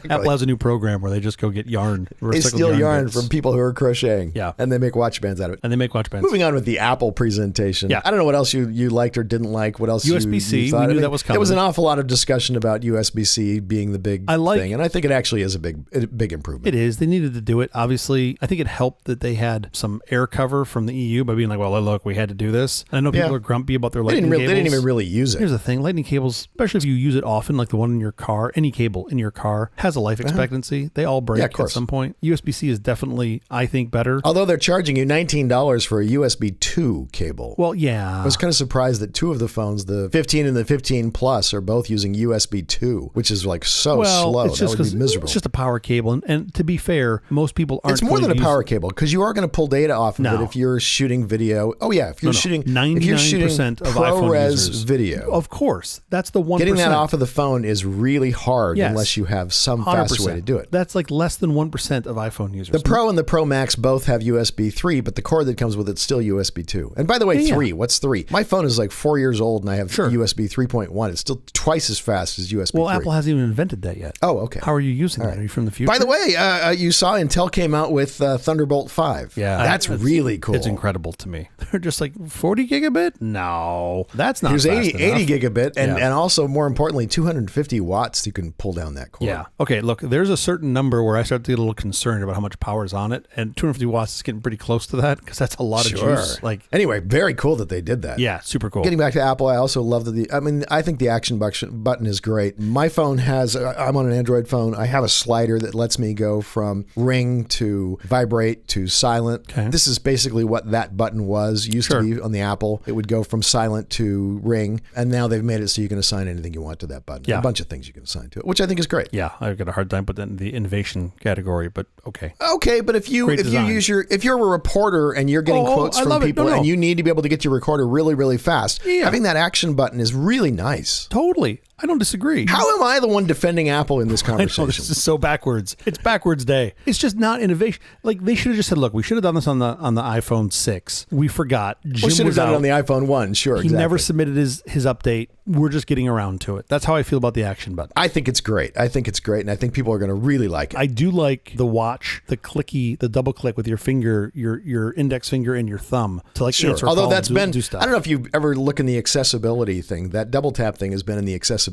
Speaker 1: Apple has a new program where they just go get yarn.
Speaker 2: They steal yarn from people who are crocheting.
Speaker 1: Yeah.
Speaker 2: And they make watch bands out of it. Moving on with the Apple presentation.
Speaker 1: Yeah.
Speaker 2: I don't know what else you liked or didn't like. What else
Speaker 1: USB-C,
Speaker 2: you thought?
Speaker 1: we knew that was coming.
Speaker 2: There was an awful lot of discussion about USB-C being the big thing. And I think it actually is a big improvement.
Speaker 1: It is. They needed to do it. Obviously, I think it helped that they had some air cover from the EU by being like, well, look, we had to do this. And I know people are grumpy about their lightning cables.
Speaker 2: They didn't even really use it.
Speaker 1: Here's the thing. Lightning cables, especially if you use it often, like the one in your car, any cable in your car has a life expectancy. They all break at some point. USB-C is definitely, I think, better.
Speaker 2: Although they're charging you $19 for a USB 2 cable.
Speaker 1: Well, yeah.
Speaker 2: I was kind of surprised that two of the phones, the 15 and the 15 Plus, are both using USB 2, which is like slow.
Speaker 1: It's just
Speaker 2: that would be miserable.
Speaker 1: It's just a power cable. And to be fair, most people aren't.
Speaker 2: It's more than a power cable because you are going to pull data off of it if you're shooting video. Oh yeah, if you're shooting
Speaker 1: 99% of
Speaker 2: ProRes video.
Speaker 1: Of course, that's the 1%.
Speaker 2: Getting that off of the phone is really hard unless you have some faster way to do it.
Speaker 1: That's like less than 1% of iPhone users.
Speaker 2: The Pro and the Pro Max both have USB 3, but the cord that comes with it's still USB 2. And by the way, 3. What's 3? My phone is like 4 years old and I have USB 3.1. It's still twice as fast as USB 3.
Speaker 1: Well, Apple hasn't even invented that yet.
Speaker 2: Oh, okay.
Speaker 1: How are you using that? Are you from the future?
Speaker 2: By the way, you saw Intel came out with Thunderbolt 5.
Speaker 1: Yeah.
Speaker 2: That's really cool.
Speaker 1: It's incredible to me. They're just like 40 gigabit? No, that's not
Speaker 2: Here's
Speaker 1: fast
Speaker 2: 80
Speaker 1: enough.
Speaker 2: gigabit and also more importantly, 250 watts you can pull down that cord.
Speaker 1: Yeah. Okay, look, there's a certain number where I start to get a little concerned about how much power is on it, and 250 watts is getting pretty close to that because that's a lot of juice.
Speaker 2: Anyway, very cool that they did that.
Speaker 1: Yeah, super cool.
Speaker 2: Getting back to Apple, I also love that I think the action button is great. My phone I'm on an Android phone. I have a slider that lets me go from ring to vibrate to silent.
Speaker 1: Okay.
Speaker 2: This is basically what that button was. Used to be on the Apple. It would go from silent to ring, and now they've made it so you can assign anything you want to that button.
Speaker 1: Yeah.
Speaker 2: A bunch of things you can assign to it, which I think is great.
Speaker 1: Yeah, I've got a hard time putting that in the innovation category, but okay.
Speaker 2: Okay, but if you're a reporter and you're getting quotes from people and you need to be able to get your recorder really, really fast, having that action button is really nice.
Speaker 1: Totally. I don't disagree.
Speaker 2: How am I the one defending Apple in this conversation?
Speaker 1: I know, this is so backwards. It's backwards day. It's just not innovation. Like, they should have just said, look, we should have done this on the iPhone 6. We forgot.
Speaker 2: We should have done it on the iPhone 1. Sure,
Speaker 1: He never submitted his update. We're just getting around to it. That's how I feel about the action button.
Speaker 2: I think it's great. And I think people are going to really like it.
Speaker 1: I do like the watch, the double click with your finger, your index finger and your thumb to answer
Speaker 2: Although
Speaker 1: that's
Speaker 2: been,
Speaker 1: do stuff.
Speaker 2: I don't know if you ever look in the accessibility thing. That double tap thing has been in the accessibility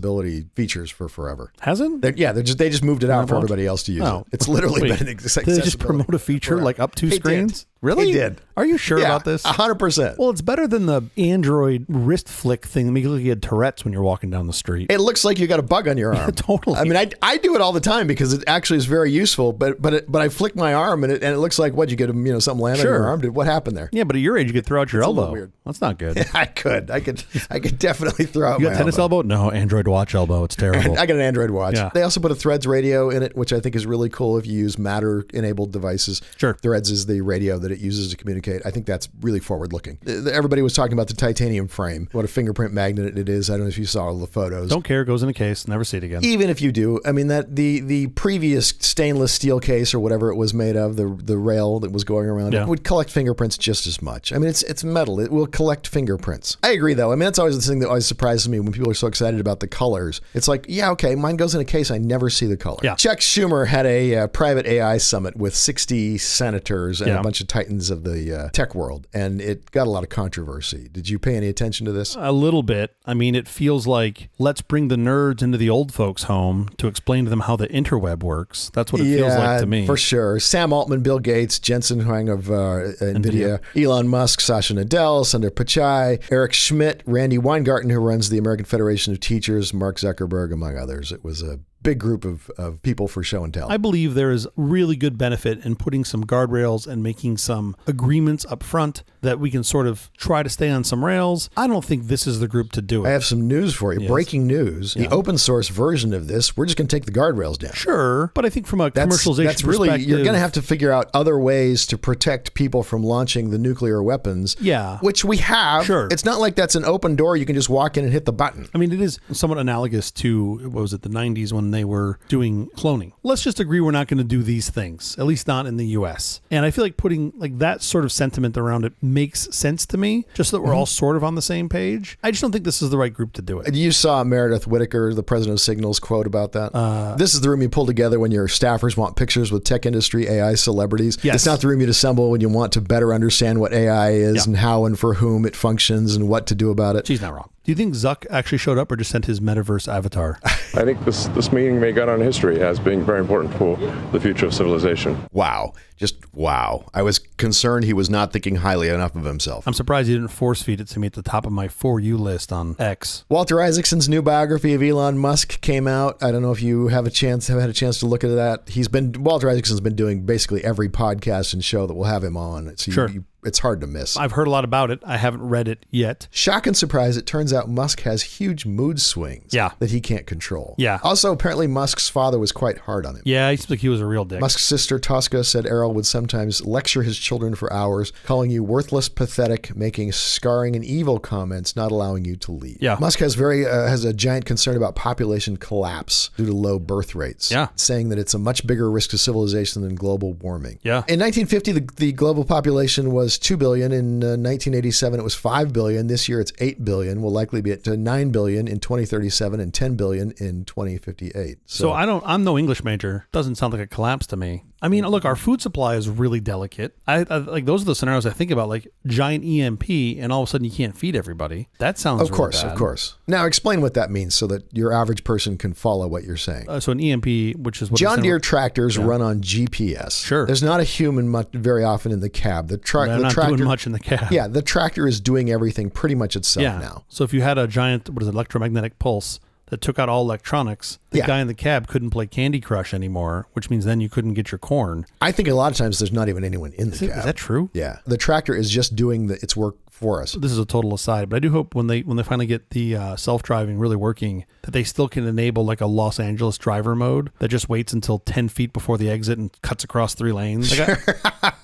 Speaker 2: features for forever.
Speaker 1: Hasn't?
Speaker 2: They just moved it out for everybody else to use it. It's literally been an accessibility.
Speaker 1: Did they just promote a feature like up two screens? Really?
Speaker 2: He did.
Speaker 1: Are you sure
Speaker 2: Yeah,
Speaker 1: about this?
Speaker 2: 100%.
Speaker 1: Well, it's better than the Android wrist flick thing that makes you look like you had Tourette's when you're walking down the street.
Speaker 2: It looks like you got a bug on your arm.
Speaker 1: Totally.
Speaker 2: I mean, I do it all the time because it actually is very useful. But I flick my arm and it looks like what you get something land on your arm. What happened there?
Speaker 1: Yeah, but at your age, you could throw out your
Speaker 2: It's a
Speaker 1: elbow.
Speaker 2: little weird.
Speaker 1: That's not good.
Speaker 2: I could definitely throw out
Speaker 1: You
Speaker 2: my
Speaker 1: got tennis elbow? No, Android watch elbow. It's terrible.
Speaker 2: I got an Android watch.
Speaker 1: Yeah.
Speaker 2: They also put a Threads radio in it, which I think is really cool if you use Matter-enabled devices.
Speaker 1: Sure.
Speaker 2: Threads is the radio that it uses to communicate. I think that's really forward-looking. Everybody was talking about the titanium frame, what a fingerprint magnet it is. I don't know if you saw all the photos.
Speaker 1: Don't care. It goes in a case. Never see it again.
Speaker 2: Even if you do, I mean, that the previous stainless steel case or whatever it was made of, the rail that was going around, it would collect fingerprints just as much. I mean, it's metal. It will collect fingerprints. I agree, though. I mean, that's always the thing that always surprises me when people are so excited about the colors. It's like, yeah, okay, mine goes in a case. I never see the color.
Speaker 1: Yeah.
Speaker 2: Chuck Schumer had a private AI summit with 60 senators and a bunch of titans of the tech world, and it got a lot of controversy. Did you pay any attention to this?
Speaker 1: A little bit. I mean, it feels like let's bring the nerds into the old folks' home to explain to them how the interweb works. That's what it feels like to me.
Speaker 2: For sure. Sam Altman, Bill Gates, Jensen Huang of NVIDIA, Elon Musk, Satya Nadella, Sundar Pichai, Eric Schmidt, Randy Weingarten, who runs the American Federation of Teachers, Mark Zuckerberg, among others. It was a big group of people for show and tell.
Speaker 1: I believe there is really good benefit in putting some guardrails and making some agreements up front that we can sort of try to stay on some rails. I don't think this is the group to do it.
Speaker 2: I have some news for you.
Speaker 1: Yes.
Speaker 2: Breaking news. The open source version of this, we're just going to take the guardrails down.
Speaker 1: Sure, but I think from a commercialization
Speaker 2: that's really,
Speaker 1: perspective,
Speaker 2: you're going to have to figure out other ways to protect people from launching the nuclear weapons.
Speaker 1: Yeah.
Speaker 2: Which we have.
Speaker 1: Sure.
Speaker 2: It's not like that's an open door. You can just walk in and hit the button.
Speaker 1: I mean, it is somewhat analogous to, what was it, the 90s when they were doing cloning. Let's just agree we're not going to do these things, at least not in the US. And I feel like putting like that sort of sentiment around it makes sense to me, just so that we're all sort of on the same page. I just don't think this is the right group to do it.
Speaker 2: You saw Meredith Whittaker, the president of Signal's quote about that. This is the room you pull together when your staffers want pictures with tech industry AI celebrities.
Speaker 1: Yes.
Speaker 2: It's not the room you'd assemble when you want to better understand what AI is and how and for whom it functions and what to do about it.
Speaker 1: She's not wrong. Do you think Zuck actually showed up or just sent his metaverse avatar?
Speaker 4: I think this meeting may go down in history as being very important for the future of civilization.
Speaker 2: Wow. Just wow. I was concerned he was not thinking highly enough of himself.
Speaker 1: I'm surprised he didn't force feed it to me at the top of my For You list on X.
Speaker 2: Walter Isaacson's new biography of Elon Musk came out. I don't know if you have had a chance to look at that. Walter Isaacson's been doing basically every podcast and show that we'll have him on. So
Speaker 1: Sure.
Speaker 2: It's hard to miss.
Speaker 1: I've heard a lot about it. I haven't read it yet.
Speaker 2: Shock and surprise, it turns out Musk has huge mood swings that he can't control.
Speaker 1: Yeah.
Speaker 2: Also, apparently Musk's father was quite hard on him.
Speaker 1: Yeah, he seems like he was a real dick.
Speaker 2: Musk's sister Tosca said Errol would sometimes lecture his children for hours, calling you worthless, pathetic, making scarring and evil comments, not allowing you to lead.
Speaker 1: Yeah.
Speaker 2: Musk has a giant concern about population collapse due to low birth rates.
Speaker 1: Yeah.
Speaker 2: Saying that it's a much bigger risk to civilization than global warming.
Speaker 1: Yeah.
Speaker 2: In 1950, the global population was 2 billion. In 1987, it was 5 billion. This year, it's 8 billion. Will likely be at 9 billion in 2037 and 10 billion in 2058.
Speaker 1: So I'm no English major. Doesn't sound like a collapse to me. I mean, look, our food supply is really delicate. I like those are the scenarios I think about, like giant EMP, and all of a sudden you can't feed everybody. That sounds
Speaker 2: of course,
Speaker 1: really bad.
Speaker 2: Of course. Now explain what that means so that your average person can follow what you're saying.
Speaker 1: So an EMP, which is what
Speaker 2: John Deere tractors run on GPS.
Speaker 1: Sure.
Speaker 2: There's not a human very often in the cab. The
Speaker 1: They're not
Speaker 2: tractor
Speaker 1: doing much in the cab.
Speaker 2: Yeah, the tractor is doing everything pretty much itself now.
Speaker 1: So if you had a giant, electromagnetic pulse that took out all electronics, the guy in the cab couldn't play Candy Crush anymore, which means then you couldn't get your corn.
Speaker 2: I think a lot of times there's not even anyone in the cab.
Speaker 1: Is that true?
Speaker 2: Yeah. The tractor is just doing its work for us.
Speaker 1: This is a total aside, but I do hope when they finally get the self-driving really working, that they still can enable like a Los Angeles driver mode that just waits until 10 feet before the exit and cuts across 3 lanes. Like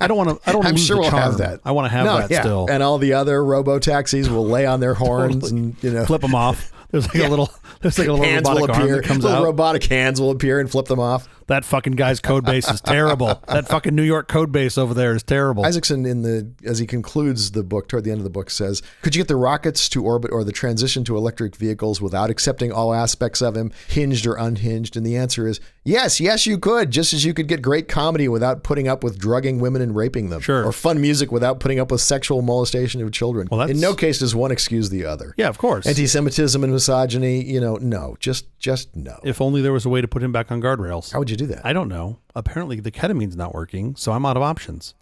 Speaker 1: I don't want to
Speaker 2: I'm
Speaker 1: lose
Speaker 2: sure
Speaker 1: the
Speaker 2: we'll
Speaker 1: charm.
Speaker 2: have that.
Speaker 1: I want to have that still.
Speaker 2: And all the other robo-taxis will lay on their horns and
Speaker 1: flip them off. There's like a little
Speaker 2: hands
Speaker 1: robotic
Speaker 2: will appear.
Speaker 1: arm that comes
Speaker 2: little
Speaker 1: out.
Speaker 2: robotic hands will appear and flip them off.
Speaker 1: That fucking guy's code base is terrible. That fucking New York code base over there is terrible.
Speaker 2: Isaacson, as he concludes the book, toward the end of the book, says, could you get the rockets to orbit or the transition to electric vehicles without accepting all aspects of him, hinged or unhinged? And the answer is, yes, you could, just as you could get great comedy without putting up with drugging women and raping them.
Speaker 1: Sure.
Speaker 2: Or fun music without putting up with sexual molestation of children.
Speaker 1: Well,
Speaker 2: in no case does one excuse the other.
Speaker 1: Yeah, of course.
Speaker 2: Anti-Semitism and misogyny, no, just no.
Speaker 1: If only there was a way to put him back on guardrails.
Speaker 2: How would you do that?
Speaker 1: I don't know. Apparently the ketamine's not working, so I'm out of options.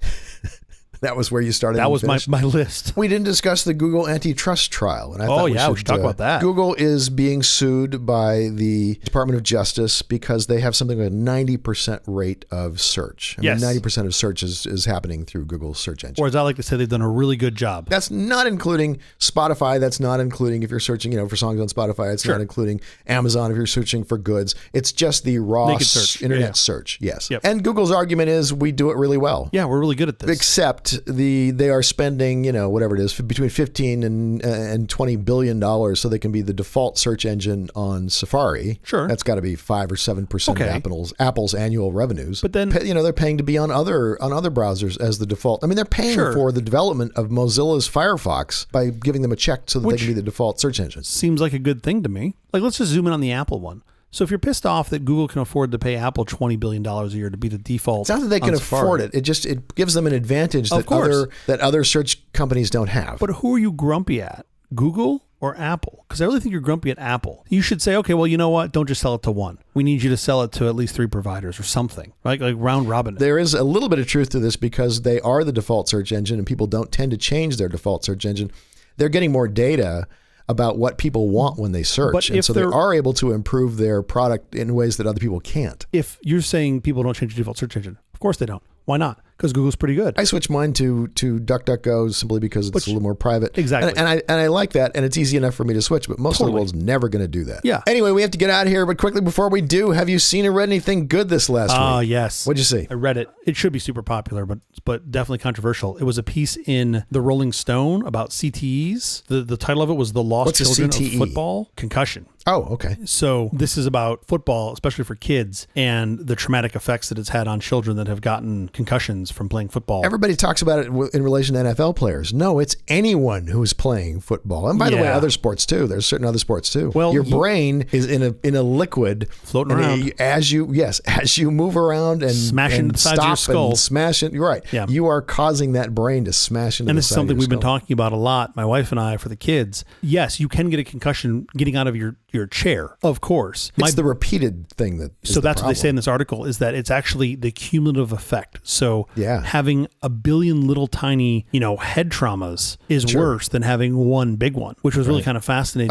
Speaker 2: That was where you started.
Speaker 1: That was my list.
Speaker 2: We didn't discuss the Google antitrust trial. And I thought
Speaker 1: we should talk about that.
Speaker 2: Google is being sued by the Department of Justice because they have something like a 90% rate of search. I mean, 90% of search is happening through Google's search engine.
Speaker 1: Or as I like to say, they've done a really good job.
Speaker 2: That's not including Spotify. That's not including if you're searching, for songs on Spotify. It's not including Amazon if you're searching for goods. It's just the raw internet search. Yes.
Speaker 1: Yep.
Speaker 2: And Google's argument is we do it really well.
Speaker 1: Yeah, we're really good at this.
Speaker 2: Except they are spending, whatever it is, between $15 and $20 billion so they can be the default search engine on Safari.
Speaker 1: Sure.
Speaker 2: That's got to be 5 or 7% of Apple's annual revenues.
Speaker 1: But then,
Speaker 2: they're paying to be on other browsers as the default. I mean, they're paying for the development of Mozilla's Firefox by giving them a check so that they can be the default search engine.
Speaker 1: Seems like a good thing to me. Like, let's just zoom in on the Apple one. So if you're pissed off that Google can afford to pay Apple $20 billion a year to be the default,
Speaker 2: it's not that they can afford it. It gives them an advantage that other search companies don't have.
Speaker 1: But who are you grumpy at? Google or Apple? Because I really think you're grumpy at Apple. You should say, okay, well, you know what? Don't just sell it to one. We need you to sell it to at least 3 providers or something, right? Like round robin.
Speaker 2: There is a little bit of truth to this because they are the default search engine and people don't tend to change their default search engine. They're getting more data about what people want when they search. And so they are able to improve their product in ways that other people can't.
Speaker 1: If you're saying people don't change the default search engine, of course they don't. Why not? Because Google's pretty good.
Speaker 2: I switched mine to DuckDuckGo simply because it's a little more private.
Speaker 1: Exactly.
Speaker 2: And I like that, and it's easy enough for me to switch, but most of the world's never going to do that.
Speaker 1: Yeah.
Speaker 2: Anyway, we have to get out of here, but quickly before we do, have you seen or read anything good this last week?
Speaker 1: Oh, yes.
Speaker 2: What'd you see?
Speaker 1: I read it. It should be super popular, but definitely controversial. It was a piece in the Rolling Stone about CTEs. The title of it was The Lost Children of Football Concussion.
Speaker 2: Oh, okay.
Speaker 1: So this is about football, especially for kids, and the traumatic effects that it's had on children that have gotten concussions from playing football.
Speaker 2: Everybody talks about it in relation to NFL players. No, it's anyone who's playing football. And by the way, other sports too. There's certain other sports too. Well, your brain is in a liquid
Speaker 1: floating around
Speaker 2: as you move around and
Speaker 1: smash into the sides of your skull.
Speaker 2: And smash it. You're right. Yeah. You are causing that brain to smash into.
Speaker 1: And
Speaker 2: the
Speaker 1: this is
Speaker 2: side
Speaker 1: something
Speaker 2: of your
Speaker 1: we've been
Speaker 2: skull.
Speaker 1: talking about a lot, my wife and I, for the kids. Yes, you can get a concussion getting out of your chair, of course.
Speaker 2: It's the repeated thing that is
Speaker 1: so that's
Speaker 2: the
Speaker 1: what they say in this article, is that it's actually the cumulative effect. So having a billion little tiny, head traumas is worse than having one big one, which was really kind of fascinating.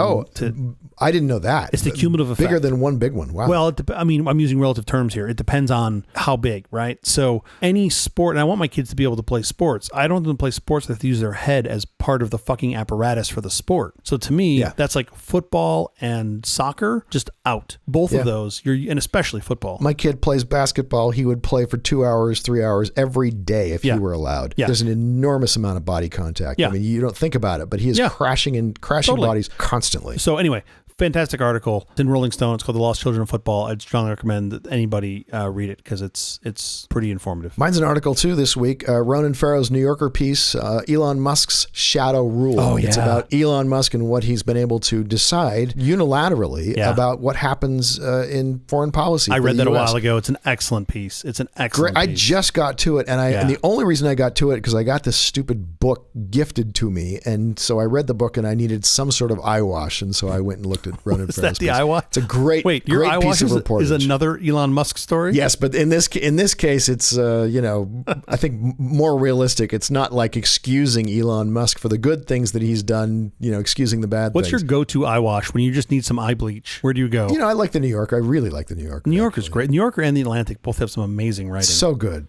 Speaker 2: I didn't know that.
Speaker 1: It's the cumulative effect.
Speaker 2: Bigger than one big one. Wow.
Speaker 1: Well, I'm using relative terms here. It depends on how big, right? So any sport, and I want my kids to be able to play sports. I don't want them to play sports that have to use their head as part of the fucking apparatus for the sport. So to me, that's like football and soccer, just out. Both of those, and especially football.
Speaker 2: My kid plays basketball. He would play for 2 hours, 3 hours every day if he were allowed. Yeah. There's an enormous amount of body contact. I mean, you don't think about it, but he is crashing bodies constantly.
Speaker 1: So anyway, fantastic article. It's in Rolling Stone. It's called The Lost Children of Football. I'd strongly recommend that anybody read it because it's pretty informative.
Speaker 2: Mine's an article too this week. Ronan Farrow's New Yorker piece, Elon Musk's Shadow Rule.
Speaker 1: Oh, yeah.
Speaker 2: It's about Elon Musk and what he's been able to decide unilaterally about what happens in foreign policy.
Speaker 1: I read that a while ago. It's an excellent piece. Piece.
Speaker 2: I just got to it, and the only reason I got to it because I got this stupid book gifted to me, and so I read the book and I needed some sort of eye wash, and so I went and looked at Ronan Farrow's
Speaker 1: piece. Is that the eye wash?
Speaker 2: It's a great piece of reportage.
Speaker 1: Is another Elon Musk story?
Speaker 2: Yes, but in this case, it's I think more realistic. It's not like excusing Elon Musk for the good things that he's done. Excusing the bad.
Speaker 1: What's
Speaker 2: things.
Speaker 1: your go-to eye wash when you just need some eye bleach? Where do you go?
Speaker 2: I like the New Yorker. I really like the New Yorker.
Speaker 1: New Yorker's great. New Yorker and the Atlantic both have some amazing writing.
Speaker 2: So good.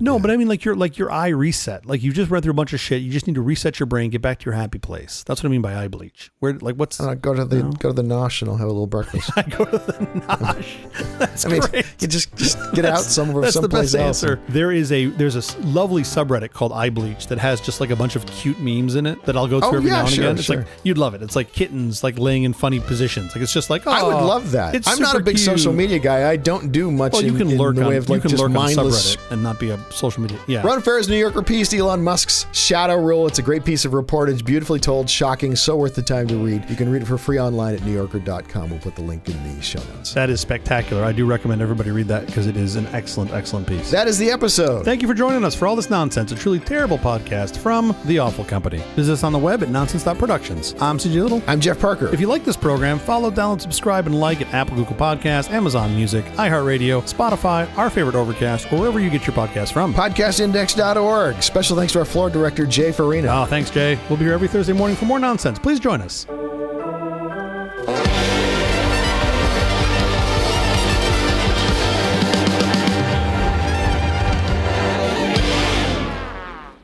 Speaker 1: No, but I mean, like your eye reset. Like you just read through a bunch of shit. You just need to reset your brain, get back to your happy place. That's what I mean by eye bleach. Where, like, what's?
Speaker 2: Go to the Nosh and I'll have a little breakfast.
Speaker 1: I go to the Nosh. That's great.
Speaker 2: You just get out someplace
Speaker 1: the best
Speaker 2: else.
Speaker 1: Answer. There's a lovely subreddit called Eye Bleach that has just like a bunch of cute memes in it that I'll go to every now and again. It's like you'd love it. It's like kittens like laying in funny positions. Like it's just like
Speaker 2: I would love that. I'm not a big social media guy. I don't do much.
Speaker 1: Well, you can lurk
Speaker 2: in the way of like just mindless
Speaker 1: subreddit and not be a social media. Yeah.
Speaker 2: Ronan Farrow's New Yorker piece, Elon Musk's Shadow Rule. It's a great piece of reportage, beautifully told, shocking, so worth the time to read. You can read it for free online at NewYorker.com. We'll put the link in the show notes.
Speaker 1: That is spectacular. I do recommend everybody read that because it is an excellent, excellent piece.
Speaker 2: That is the episode.
Speaker 1: Thank you for joining us for All This Nonsense, a truly terrible podcast from The Awful Company. Visit us on the web at nonsense.productions. I'm CJ Little.
Speaker 2: I'm Jeff Parker.
Speaker 1: If you like this program, follow, download, subscribe, and like at Apple, Google Podcasts, Amazon Music, iHeartRadio, Spotify, our favorite Overcast, or wherever you get your podcast from.
Speaker 2: Podcastindex.org. Special thanks to our floor director, Jay Farina.
Speaker 1: Oh, thanks, Jay. We'll be here every Thursday morning for more nonsense. Please join us.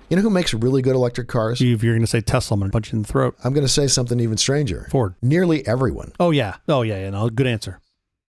Speaker 2: You know who makes really good electric cars?
Speaker 1: If you're going to say Tesla, I'm going to punch you in the throat.
Speaker 2: I'm going to say something even stranger.
Speaker 1: Ford.
Speaker 2: Nearly everyone.
Speaker 1: Oh, yeah. No, good answer.